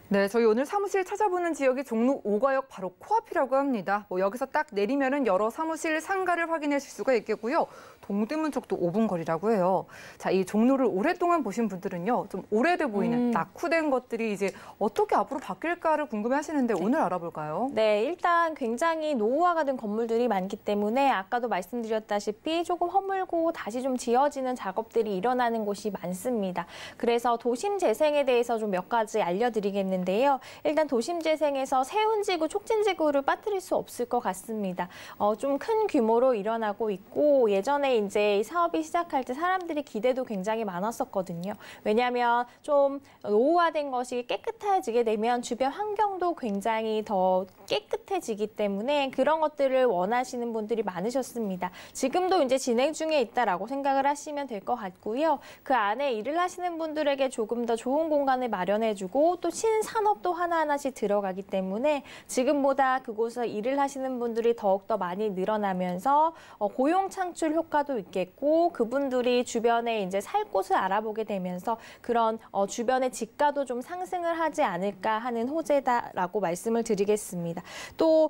B: 네, 저희 오늘 사무실 찾아보는 지역이 종로 5가역 바로 코앞이라고 합니다. 여기서 딱 내리면은 여러 사무실 상가를 확인하실 수가 있겠고요. 동대문 쪽도 5분 거리라고 해요. 자, 이 종로를 오랫동안 보신 분들은요, 좀 오래돼 보이는 낙후된 것들이 이제 어떻게 앞으로 바뀔까를 궁금해하시는데 오늘 알아볼까요?
D: 네, 일단 굉장히 노후화가 된 건물들이 많기 때문에 아까도 말씀드렸다시피 조금 허물고 다시 좀 지어지는 작업들이 일어나는 곳이 많습니다. 그래서 도심 재생에 대해서 좀 몇 가지 알려드리겠는데요. 일단 도심 재생에서 세운지구, 촉진지구를 빠뜨릴 수 없을 것 같습니다. 좀 큰 규모로 일어나고 있고 예전에 이제 이 사업이 시작할 때 사람들이 기대도 굉장히 많았었거든요. 왜냐하면 좀 노후화된 것이 깨끗해지게 되면 주변 환경도 굉장히 더 깨끗해지기 때문에 그런 것들을 원하시는 분들이 많으셨습니다. 지금도 이제 진행 중에 있다라고 생각을 하시면 될 것 같고요. 그 안에 일을 하시는 분들에게 조금 더 좋은 공간을 마련해주고 또 신산업도 하나하나씩 들어가기 때문에 지금보다 그곳에서 일을 하시는 분들이 더욱더 많이 늘어나면서 고용 창출 효과도 있겠고 그분들이 주변에 이제 살 곳을 알아보게 되면서 그런 주변의 집가도 좀 상승을 하지 않을까 하는 호재다라고 말씀을 드리겠습니다. 또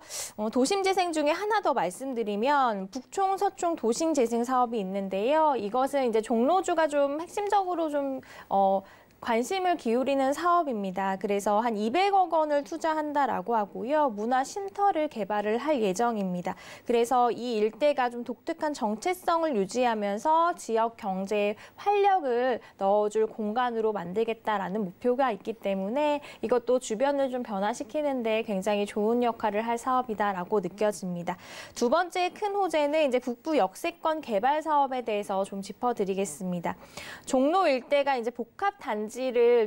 D: 도심재생 중에 하나 더 말씀드리면 북총, 서총 도심재생 사업이 있는데요. 이것은 이제 종로주가 좀 핵심적으로 좀 관심을 기울이는 사업입니다. 그래서 한 200억 원을 투자한다라고 하고요. 문화 쉼터를 개발을 할 예정입니다. 그래서 이 일대가 좀 독특한 정체성을 유지하면서 지역 경제에 활력을 넣어줄 공간으로 만들겠다라는 목표가 있기 때문에 이것도 주변을 좀 변화시키는데 굉장히 좋은 역할을 할 사업이다라고 느껴집니다. 두 번째 큰 호재는 이제 북부 역세권 개발 사업에 대해서 좀 짚어드리겠습니다. 종로 일대가 이제 복합 단지를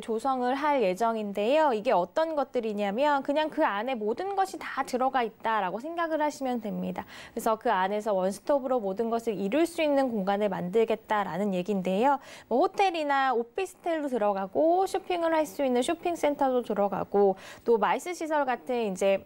D: 조성을 할 예정인데요. 이게 어떤 것들이냐면 그냥 그 안에 모든 것이 다 들어가 있다라고 생각을 하시면 됩니다. 그래서 그 안에서 원스톱으로 모든 것을 이룰 수 있는 공간을 만들겠다라는 얘기인데요. 뭐 호텔이나 오피스텔도 들어가고 쇼핑을 할 수 있는 쇼핑센터도 들어가고 또 마이스 시설 같은 이제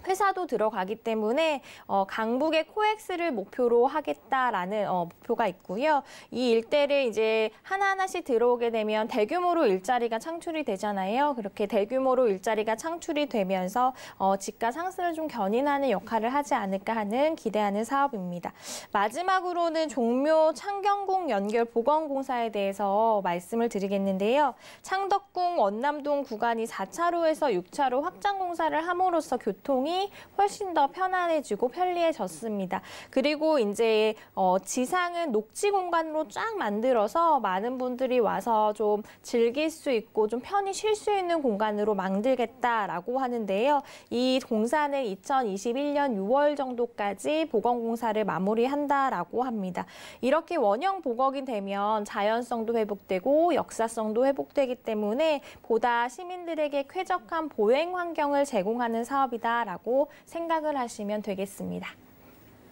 D: 회사도 들어가기 때문에 강북의 코엑스를 목표로 하겠다라는 목표가 있고요. 이 일대를 이제 하나하나씩 들어오게 되면 대규모로 일자리가 창출이 되잖아요. 그렇게 대규모로 일자리가 창출이 되면서 집가 상승을 좀 견인하는 역할을 하지 않을까 하는 기대하는 사업입니다. 마지막으로는 종묘 창경궁 연결 보건공사에 대해서 말씀을 드리겠는데요. 창덕궁 원남동 구간이 4차로에서 6차로 확장 공사를 함으로써 교통이 훨씬 더 편안해지고 편리해졌습니다. 그리고 이제 지상은 녹지 공간으로 쫙 만들어서 많은 분들이 와서 좀 즐길 수 있고 좀 편히 쉴 수 있는 공간으로 만들겠다라고 하는데요. 이 공사는 2021년 6월 정도까지 보건공사를 마무리한다라고 합니다. 이렇게 원형 복원이 되면 자연성도 회복되고 역사성도 회복되기 때문에 보다 시민들에게 쾌적한 보행 환경을 제공하는 사업이다라고 생각을 하시면 되겠습니다.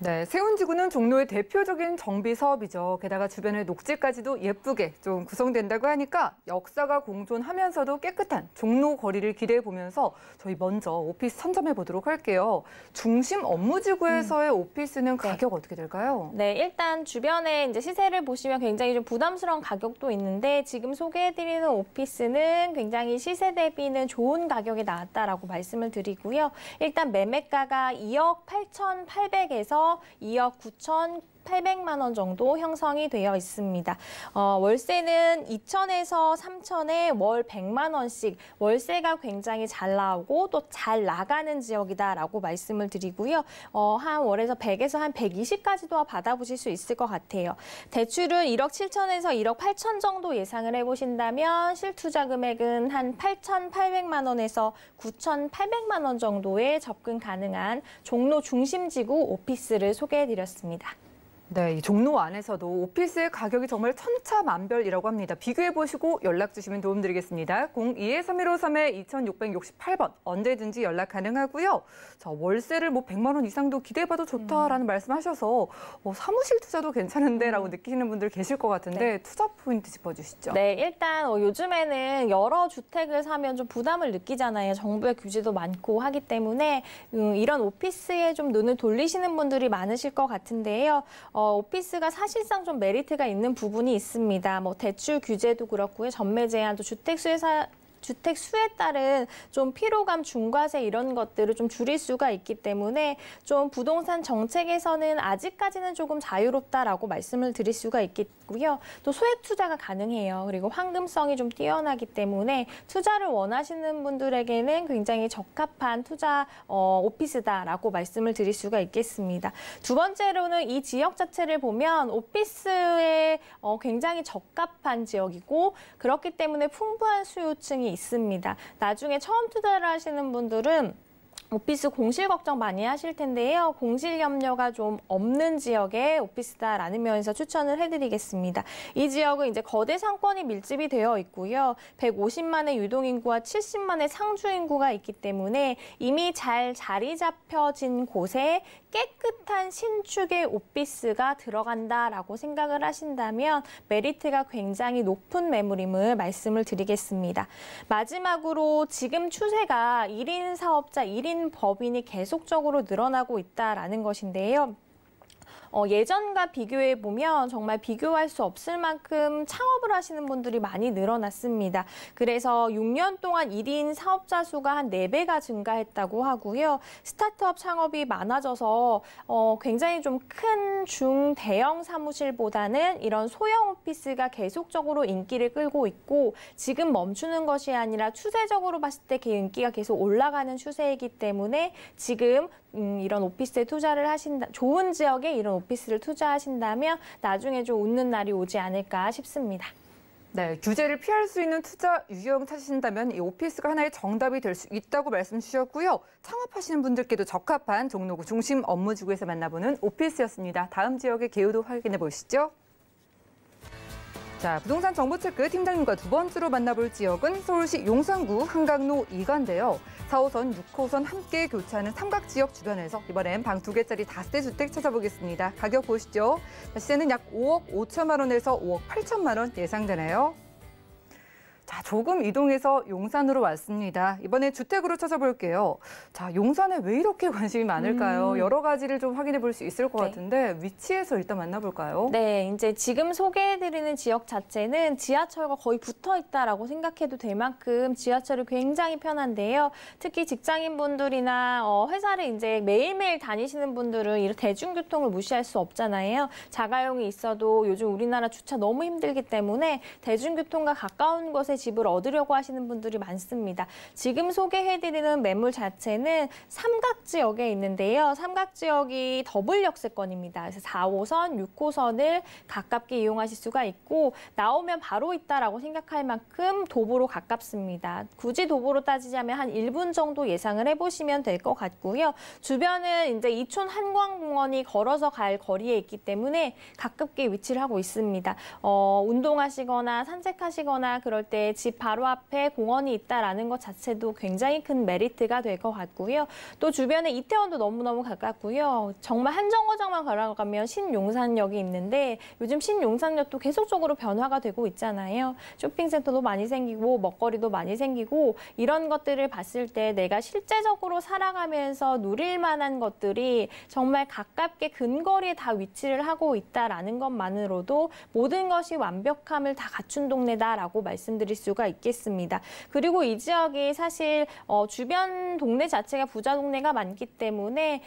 B: 네, 세운지구는 종로의 대표적인 정비 사업이죠. 게다가 주변의 녹지까지도 예쁘게 좀 구성된다고 하니까 역사가 공존하면서도 깨끗한 종로 거리를 기대해 보면서 저희 먼저 오피스 선점해 보도록 할게요. 중심 업무지구에서의 오피스는 가격 어떻게 될까요?
D: 네, 일단 주변에 이제 시세를 보시면 굉장히 좀 부담스러운 가격도 있는데 지금 소개해드리는 오피스는 굉장히 시세 대비는 좋은 가격에 나왔다라고 말씀을 드리고요. 일단 매매가가 2억 8,800에서 2억 9,800만 원 정도 형성이 되어 있습니다. 월세는 2천에서 3천에 월 100만 원씩 월세가 굉장히 잘 나오고 또 잘 나가는 지역이다라고 말씀을 드리고요. 한 월에서 100에서 한 120까지도 받아보실 수 있을 것 같아요. 대출은 1억 7천에서 1억 8천 정도 예상을 해보신다면 실투자 금액은 한 8,800만 원에서 9,800만 원 정도에 접근 가능한 종로 중심지구 오피스를 소개해드렸습니다.
B: 네, 이 종로 안에서도 오피스의 가격이 정말 천차만별이라고 합니다. 비교해보시고 연락 주시면 도움드리겠습니다. 02-3153-2668번 언제든지 연락 가능하고요. 자, 월세를 100만 원 이상도 기대해봐도 좋다라는 말씀하셔서 사무실 투자도 괜찮은데 라고 느끼시는 분들 계실 것 같은데
D: 네.
B: 투자 포인트 짚어주시죠.
D: 네, 일단 요즘에는 여러 주택을 사면 좀 부담을 느끼잖아요. 정부의 규제도 많고 하기 때문에 이런 오피스에 좀 눈을 돌리시는 분들이 많으실 것 같은데요. 오피스가 사실상 좀 메리트가 있는 부분이 있습니다. 뭐 대출 규제도 그렇고요. 전매 제한도 주택 수에 따른 좀 피로감, 중과세 이런 것들을 좀 줄일 수가 있기 때문에 좀 부동산 정책에서는 아직까지는 조금 자유롭다라고 말씀을 드릴 수가 있겠고요. 또 소액 투자가 가능해요. 그리고 황금성이 좀 뛰어나기 때문에 투자를 원하시는 분들에게는 굉장히 적합한 투자 오피스다라고 말씀을 드릴 수가 있겠습니다. 두 번째로는 이 지역 자체를 보면 오피스에 굉장히 적합한 지역이고 그렇기 때문에 풍부한 수요층이 있습니다. 나중에 처음 투자를 하시는 분들은 오피스 공실 걱정 많이 하실 텐데요. 공실 염려가 좀 없는 지역의 오피스다라는 면에서 추천을 해드리겠습니다. 이 지역은 이제 거대 상권이 밀집이 되어 있고요. 150만의 유동인구와 70만의 상주인구가 있기 때문에 이미 잘 자리 잡혀진 곳에 깨끗한 신축의 오피스가 들어간다라고 생각을 하신다면 메리트가 굉장히 높은 매물임을 말씀을 드리겠습니다. 마지막으로 지금 추세가 1인 사업자, 1인 법인이 계속적으로 늘어나고 있다라는 것인데요. 예전과 비교해 보면 정말 비교할 수 없을 만큼 창업을 하시는 분들이 많이 늘어났습니다. 그래서 6년 동안 1인 사업자 수가 한 4배가 증가했다고 하고요. 스타트업 창업이 많아져서 굉장히 좀 큰 중대형 사무실보다는 이런 소형 오피스가 계속적으로 인기를 끌고 있고 지금 멈추는 것이 아니라 추세적으로 봤을 때 인기가 계속 올라가는 추세이기 때문에 지금 이런 오피스에 투자를 좋은 지역에 이런 오피스를 투자하신다면 나중에 좀 웃는 날이 오지 않을까 싶습니다.
B: 네, 규제를 피할 수 있는 투자 유형 찾으신다면 이 오피스가 하나의 정답이 될 수 있다고 말씀 주셨고요. 창업하시는 분들께도 적합한 종로구 중심 업무지구에서 만나보는 오피스였습니다. 다음 지역의 개요도 확인해 보시죠. 자, 부동산 정보체크 팀장님과 두 번째로 만나볼 지역은 서울시 용산구 한강로 2가인데요. 4호선, 6호선 함께 교차하는 삼각지역 주변에서 이번엔 방 2개짜리 다세대 주택 찾아보겠습니다. 가격 보시죠. 자, 시세는 약 5억 5천만 원에서 5억 8천만 원 예상되네요. 자, 조금 이동해서 용산으로 왔습니다. 이번에 주택으로 찾아볼게요. 자, 용산에 왜 이렇게 관심이 많을까요? 여러 가지를 좀 확인해 볼 수 있을 것 같은데 위치에서 일단 만나볼까요?
D: 네, 이제 지금 소개해드리는 지역 자체는 지하철과 거의 붙어 있다라고 생각해도 될 만큼 지하철이 굉장히 편한데요. 특히 직장인분들이나 회사를 이제 매일매일 다니시는 분들은 이런 대중교통을 무시할 수 없잖아요. 자가용이 있어도 요즘 우리나라 주차 너무 힘들기 때문에 대중교통과 가까운 곳에 집을 얻으려고 하시는 분들이 많습니다. 지금 소개해드리는 매물 자체는 삼각지역에 있는데요. 삼각지역이 더블 역세권입니다. 그래서 4호선, 6호선을 가깝게 이용하실 수가 있고 나오면 바로 있다라고 생각할 만큼 도보로 가깝습니다. 굳이 도보로 따지자면 한 1분 정도 예상을 해보시면 될 것 같고요. 주변은 이제 이촌 한광공원이 걸어서 갈 거리에 있기 때문에 가깝게 위치를 하고 있습니다. 운동하시거나 산책하시거나 그럴 때 집 바로 앞에 공원이 있다라는 것 자체도 굉장히 큰 메리트가 될 것 같고요. 또 주변에 이태원도 너무너무 가깝고요. 정말 한 정거장만 걸어가면 신용산역이 있는데 요즘 신용산역도 계속적으로 변화가 되고 있잖아요. 쇼핑센터도 많이 생기고 먹거리도 많이 생기고 이런 것들을 봤을 때 내가 실제적으로 살아가면서 누릴 만한 것들이 정말 가깝게 근거리에 다 위치를 하고 있다라는 것만으로도 모든 것이 완벽함을 다 갖춘 동네다라고 말씀드릴 수가 있겠습니다. 그리고 이 지역이 사실 주변 동네 자체가 부자 동네가 많기 때문에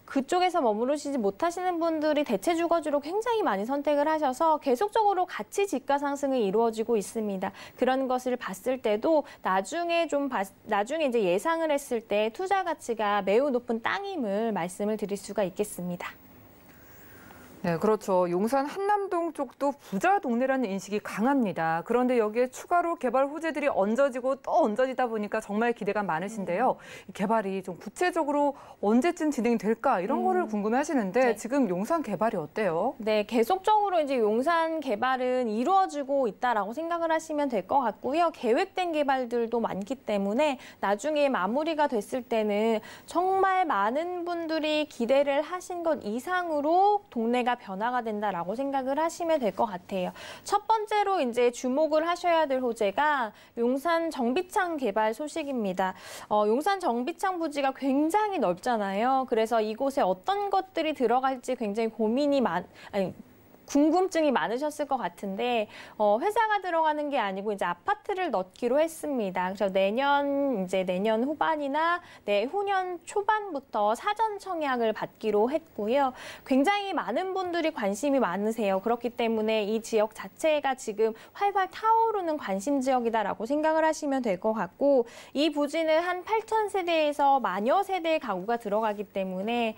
D: 그쪽에서 머무르시지 못하시는 분들이 대체 주거지로 굉장히 많이 선택을 하셔서 계속적으로 가치 지가 상승이 이루어지고 있습니다. 그런 것을 봤을 때도 나중에 이제 예상을 했을 때 투자 가치가 매우 높은 땅임을 말씀을 드릴 수가 있겠습니다.
B: 네, 그렇죠. 용산 한남동 쪽도 부자 동네라는 인식이 강합니다. 그런데 여기에 추가로 개발 호재들이 얹어지고 또 얹어지다 보니까 정말 기대가 많으신데요. 이 개발이 좀 구체적으로 언제쯤 진행될까 이런 거를 궁금해하시는데
D: 네.
B: 지금 용산 개발이 어때요?
D: 네, 계속적으로 이제 용산 개발은 이루어지고 있다라고 생각을 하시면 될 것 같고요. 계획된 개발들도 많기 때문에 나중에 마무리가 됐을 때는 정말 많은 분들이 기대를 하신 것 이상으로 동네가 변화가 된다라고 생각을 하시면 될 것 같아요. 첫 번째로 이제 주목을 하셔야 될 호재가 용산 정비창 개발 소식입니다. 용산 정비창 부지가 굉장히 넓잖아요. 그래서 이곳에 어떤 것들이 들어갈지 굉장히 궁금증이 많으셨을 것 같은데 회사가 들어가는 게 아니고 이제 아파트를 넣기로 했습니다. 그래서 내년 후반이나 내후년 초반부터 사전 청약을 받기로 했고요. 굉장히 많은 분들이 관심이 많으세요. 그렇기 때문에 이 지역 자체가 지금 활발 타오르는 관심 지역이다라고 생각을 하시면 될 것 같고 이 부지는 한 8,000세대에서 만여 세대의 가구가 들어가기 때문에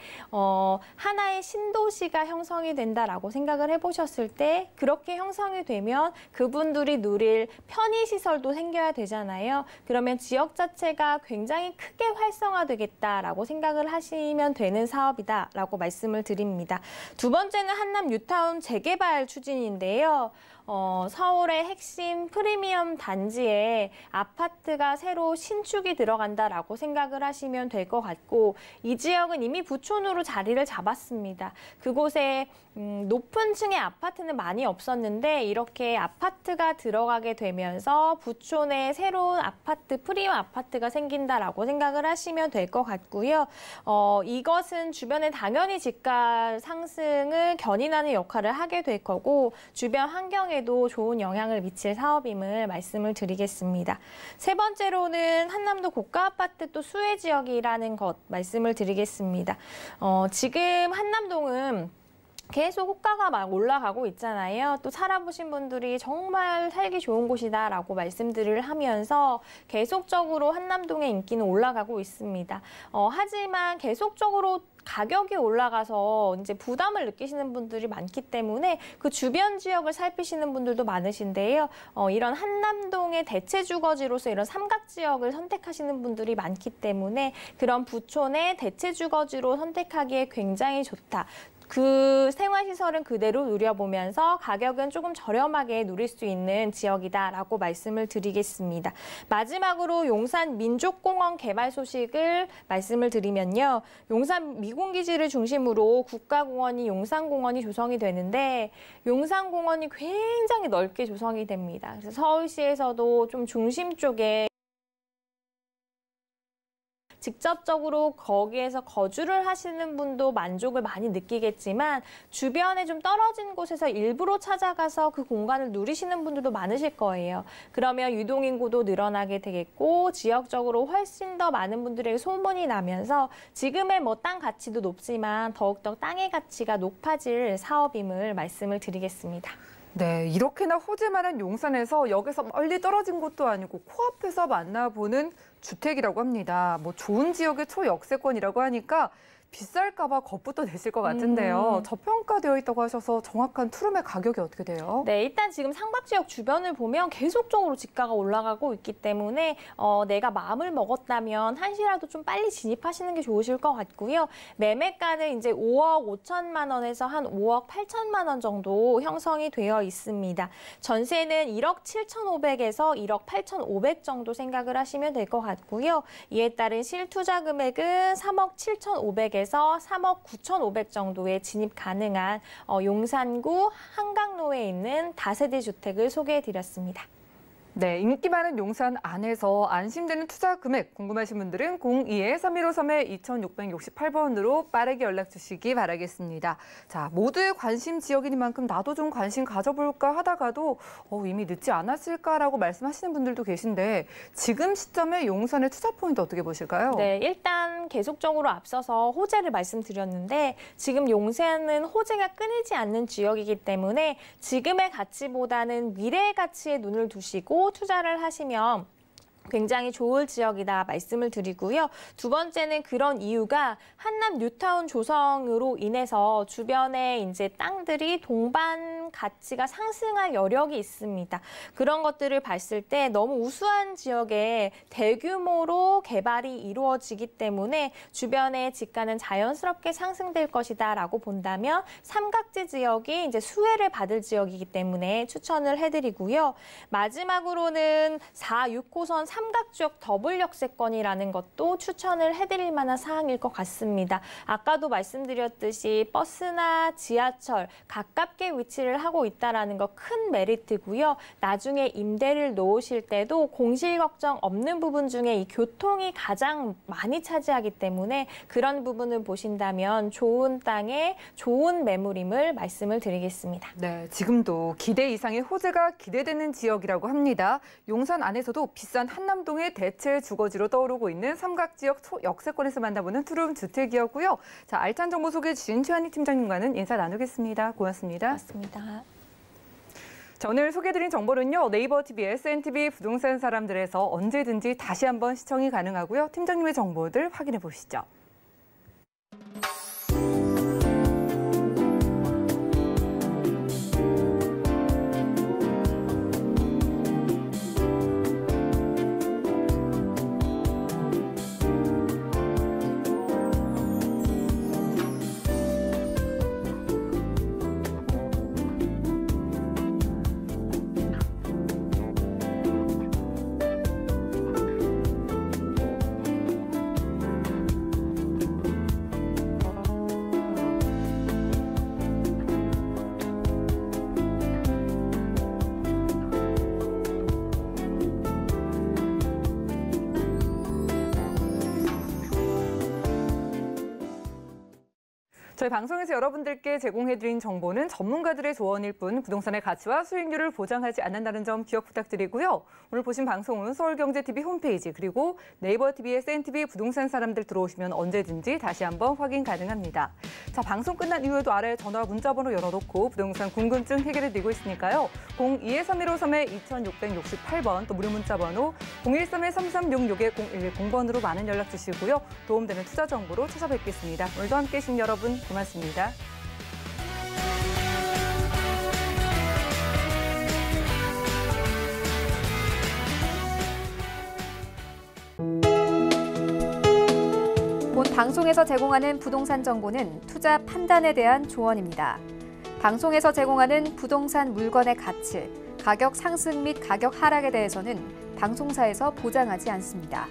D: 하나의 신도시가 형성이 된다라고 생각을 해보셨을 때 그렇게 형성이 되면 그분들이 누릴 편의시설도 생겨야 되잖아요. 그러면 지역 자체가 굉장히 크게 활성화되겠다라고 생각을 하시면 되는 사업이다라고 말씀을 드립니다. 두 번째는 한남 뉴타운 재개발 추진인데요. 서울의 핵심 프리미엄 단지에 아파트가 새로 신축이 들어간다라고 생각을 하시면 될 것 같고, 이 지역은 이미 부촌으로 자리를 잡았습니다. 그곳에 높은 층의 아파트는 많이 없었는데 이렇게 아파트가 들어가게 되면서 부촌에 새로운 아파트, 프리미엄 아파트가 생긴다라고 생각을 하시면 될 것 같고요. 이것은 주변에 당연히 집가 상승을 견인하는 역할을 하게 될 거고, 주변 환경에도 좋은 영향을 미칠 사업임을 말씀을 드리겠습니다. 세 번째로는 한남도 고가 아파트 또 수혜 지역이라는 것 말씀을 드리겠습니다. 지금 한남동은 계속 호가가 막 올라가고 있잖아요. 또 살아보신 분들이 정말 살기 좋은 곳이다라고 말씀들을 하면서 계속적으로 한남동의 인기는 올라가고 있습니다. 하지만 계속적으로 가격이 올라가서 이제 부담을 느끼시는 분들이 많기 때문에 그 주변 지역을 살피시는 분들도 많으신데요. 이런 한남동의 대체 주거지로서 이런 삼각 지역을 선택하시는 분들이 많기 때문에 그런 부촌의 대체 주거지로 선택하기에 굉장히 좋다. 그 생활시설은 그대로 누려보면서 가격은 조금 저렴하게 누릴 수 있는 지역이다라고 말씀을 드리겠습니다. 마지막으로 용산 민족공원 개발 소식을 말씀을 드리면요. 용산 미군기지를 중심으로 국가공원이 용산공원이 조성이 되는데 용산공원이 굉장히 넓게 조성이 됩니다. 그래서 서울시에서도 좀 중심 쪽에 직접적으로 거기에서 거주를 하시는 분도 만족을 많이 느끼겠지만 주변에 좀 떨어진 곳에서 일부러 찾아가서 그 공간을 누리시는 분들도 많으실 거예요. 그러면 유동인구도 늘어나게 되겠고 지역적으로 훨씬 더 많은 분들에게 소문이 나면서 지금의 땅 가치도 높지만 더욱더 땅의 가치가 높아질 사업임을 말씀을 드리겠습니다.
B: 네, 이렇게나 호재 많은 용산에서 역에서 멀리 떨어진 곳도 아니고 코앞에서 만나보는 주택이라고 합니다. 좋은 지역의 초역세권이라고 하니까 비쌀까 봐 겁부터 내실 것 같은데요. 저평가되어 있다고 하셔서 정확한 투룸의 가격이 어떻게 돼요?
D: 네, 일단 지금 상박지역 주변을 보면 계속적으로 집가가 올라가고 있기 때문에 내가 마음을 먹었다면 한시라도 좀 빨리 진입하시는 게 좋으실 것 같고요. 매매가는 이제 5억 5천만 원에서 한 5억 8천만 원 정도 형성이 되어 있습니다. 전세는 1억 7,500에서 1억 8,500 정도 생각을 하시면 될 것 같고요. 이에 따른 실투자 금액은 3억 7,500에서 3억 9,500 정도에 진입 가능한 용산구 한강로에 있는 다세대 주택을 소개해드렸습니다.
B: 네, 인기 많은 용산 안에서 안심되는 투자 금액 궁금하신 분들은 02-3153-2668번으로 빠르게 연락 주시기 바라겠습니다. 자, 모두의 관심 지역이니만큼 나도 좀 관심 가져볼까 하다가도 이미 늦지 않았을까라고 말씀하시는 분들도 계신데 지금 시점에 용산의 투자 포인트 어떻게 보실까요?
D: 네, 일단 계속적으로 앞서서 호재를 말씀드렸는데 지금 용산은 호재가 끊이지 않는 지역이기 때문에 지금의 가치보다는 미래의 가치에 눈을 두시고 투자를 하시면 굉장히 좋을 지역이다 말씀을 드리고요. 두 번째는 그런 이유가 한남 뉴타운 조성으로 인해서 주변에 이제 땅들이 동반 가치가 상승할 여력이 있습니다. 그런 것들을 봤을 때 너무 우수한 지역에 대규모로 개발이 이루어지기 때문에 주변의 집가는 자연스럽게 상승될 것이다라고 본다면 삼각지 지역이 이제 수혜를 받을 지역이기 때문에 추천을 해드리고요. 마지막으로는 4, 6호선 삼각지역 더블 역세권이라는 것도 추천을 해드릴 만한 사항일 것 같습니다. 아까도 말씀드렸듯이 버스나 지하철 가깝게 위치를 하고 있다는 거 큰 메리트고요. 나중에 임대를 놓으실 때도 공실 걱정 없는 부분 중에 이 교통이 가장 많이 차지하기 때문에 그런 부분을 보신다면 좋은 땅에 좋은 매물임을 말씀을 드리겠습니다.
B: 네, 지금도 기대 이상의 호재가 기대되는 지역이라고 합니다. 용산 안에서도 비싼 한남동의 대체 주거지로 떠오르고 있는 삼각지역 초역세권에서 만나보는 투룸 주택이었고요. 자, 알찬 정보 소개 주신 최한희 팀장님과는 인사 나누겠습니다. 고맙습니다.
D: 고맙습니다.
B: 자, 오늘 소개해드린 정보는요. 네이버 TV, SNTV 부동산 사람들에서 언제든지 다시 한번 시청이 가능하고요. 팀장님의 정보들 확인해 보시죠. 저희 방송에서 여러분들께 제공해드린 정보는 전문가들의 조언일 뿐 부동산의 가치와 수익률을 보장하지 않는다는 점 기억 부탁드리고요. 오늘 보신 방송은 서울경제TV 홈페이지 그리고 네이버 TV의 SNTV 부동산 사람들 들어오시면 언제든지 다시 한번 확인 가능합니다. 자, 방송 끝난 이후에도 아래 전화 문자번호 열어놓고 부동산 궁금증 해결해드리고 있으니까요. 02-315-2668번 또 무료 문자번호 013-3366-0110번으로 많은 연락 주시고요. 도움되는 투자 정보로 찾아뵙겠습니다. 오늘도 함께해 주신 여러분 고맙습니다.
A: 본 방송에서 제공하는 부동산 정보는 투자 판단에 대한 조언입니다. 방송에서 제공하는 부동산 물건의 가치, 가격 상승 및 가격 하락에 대해서는 방송사에서 보장하지 않습니다.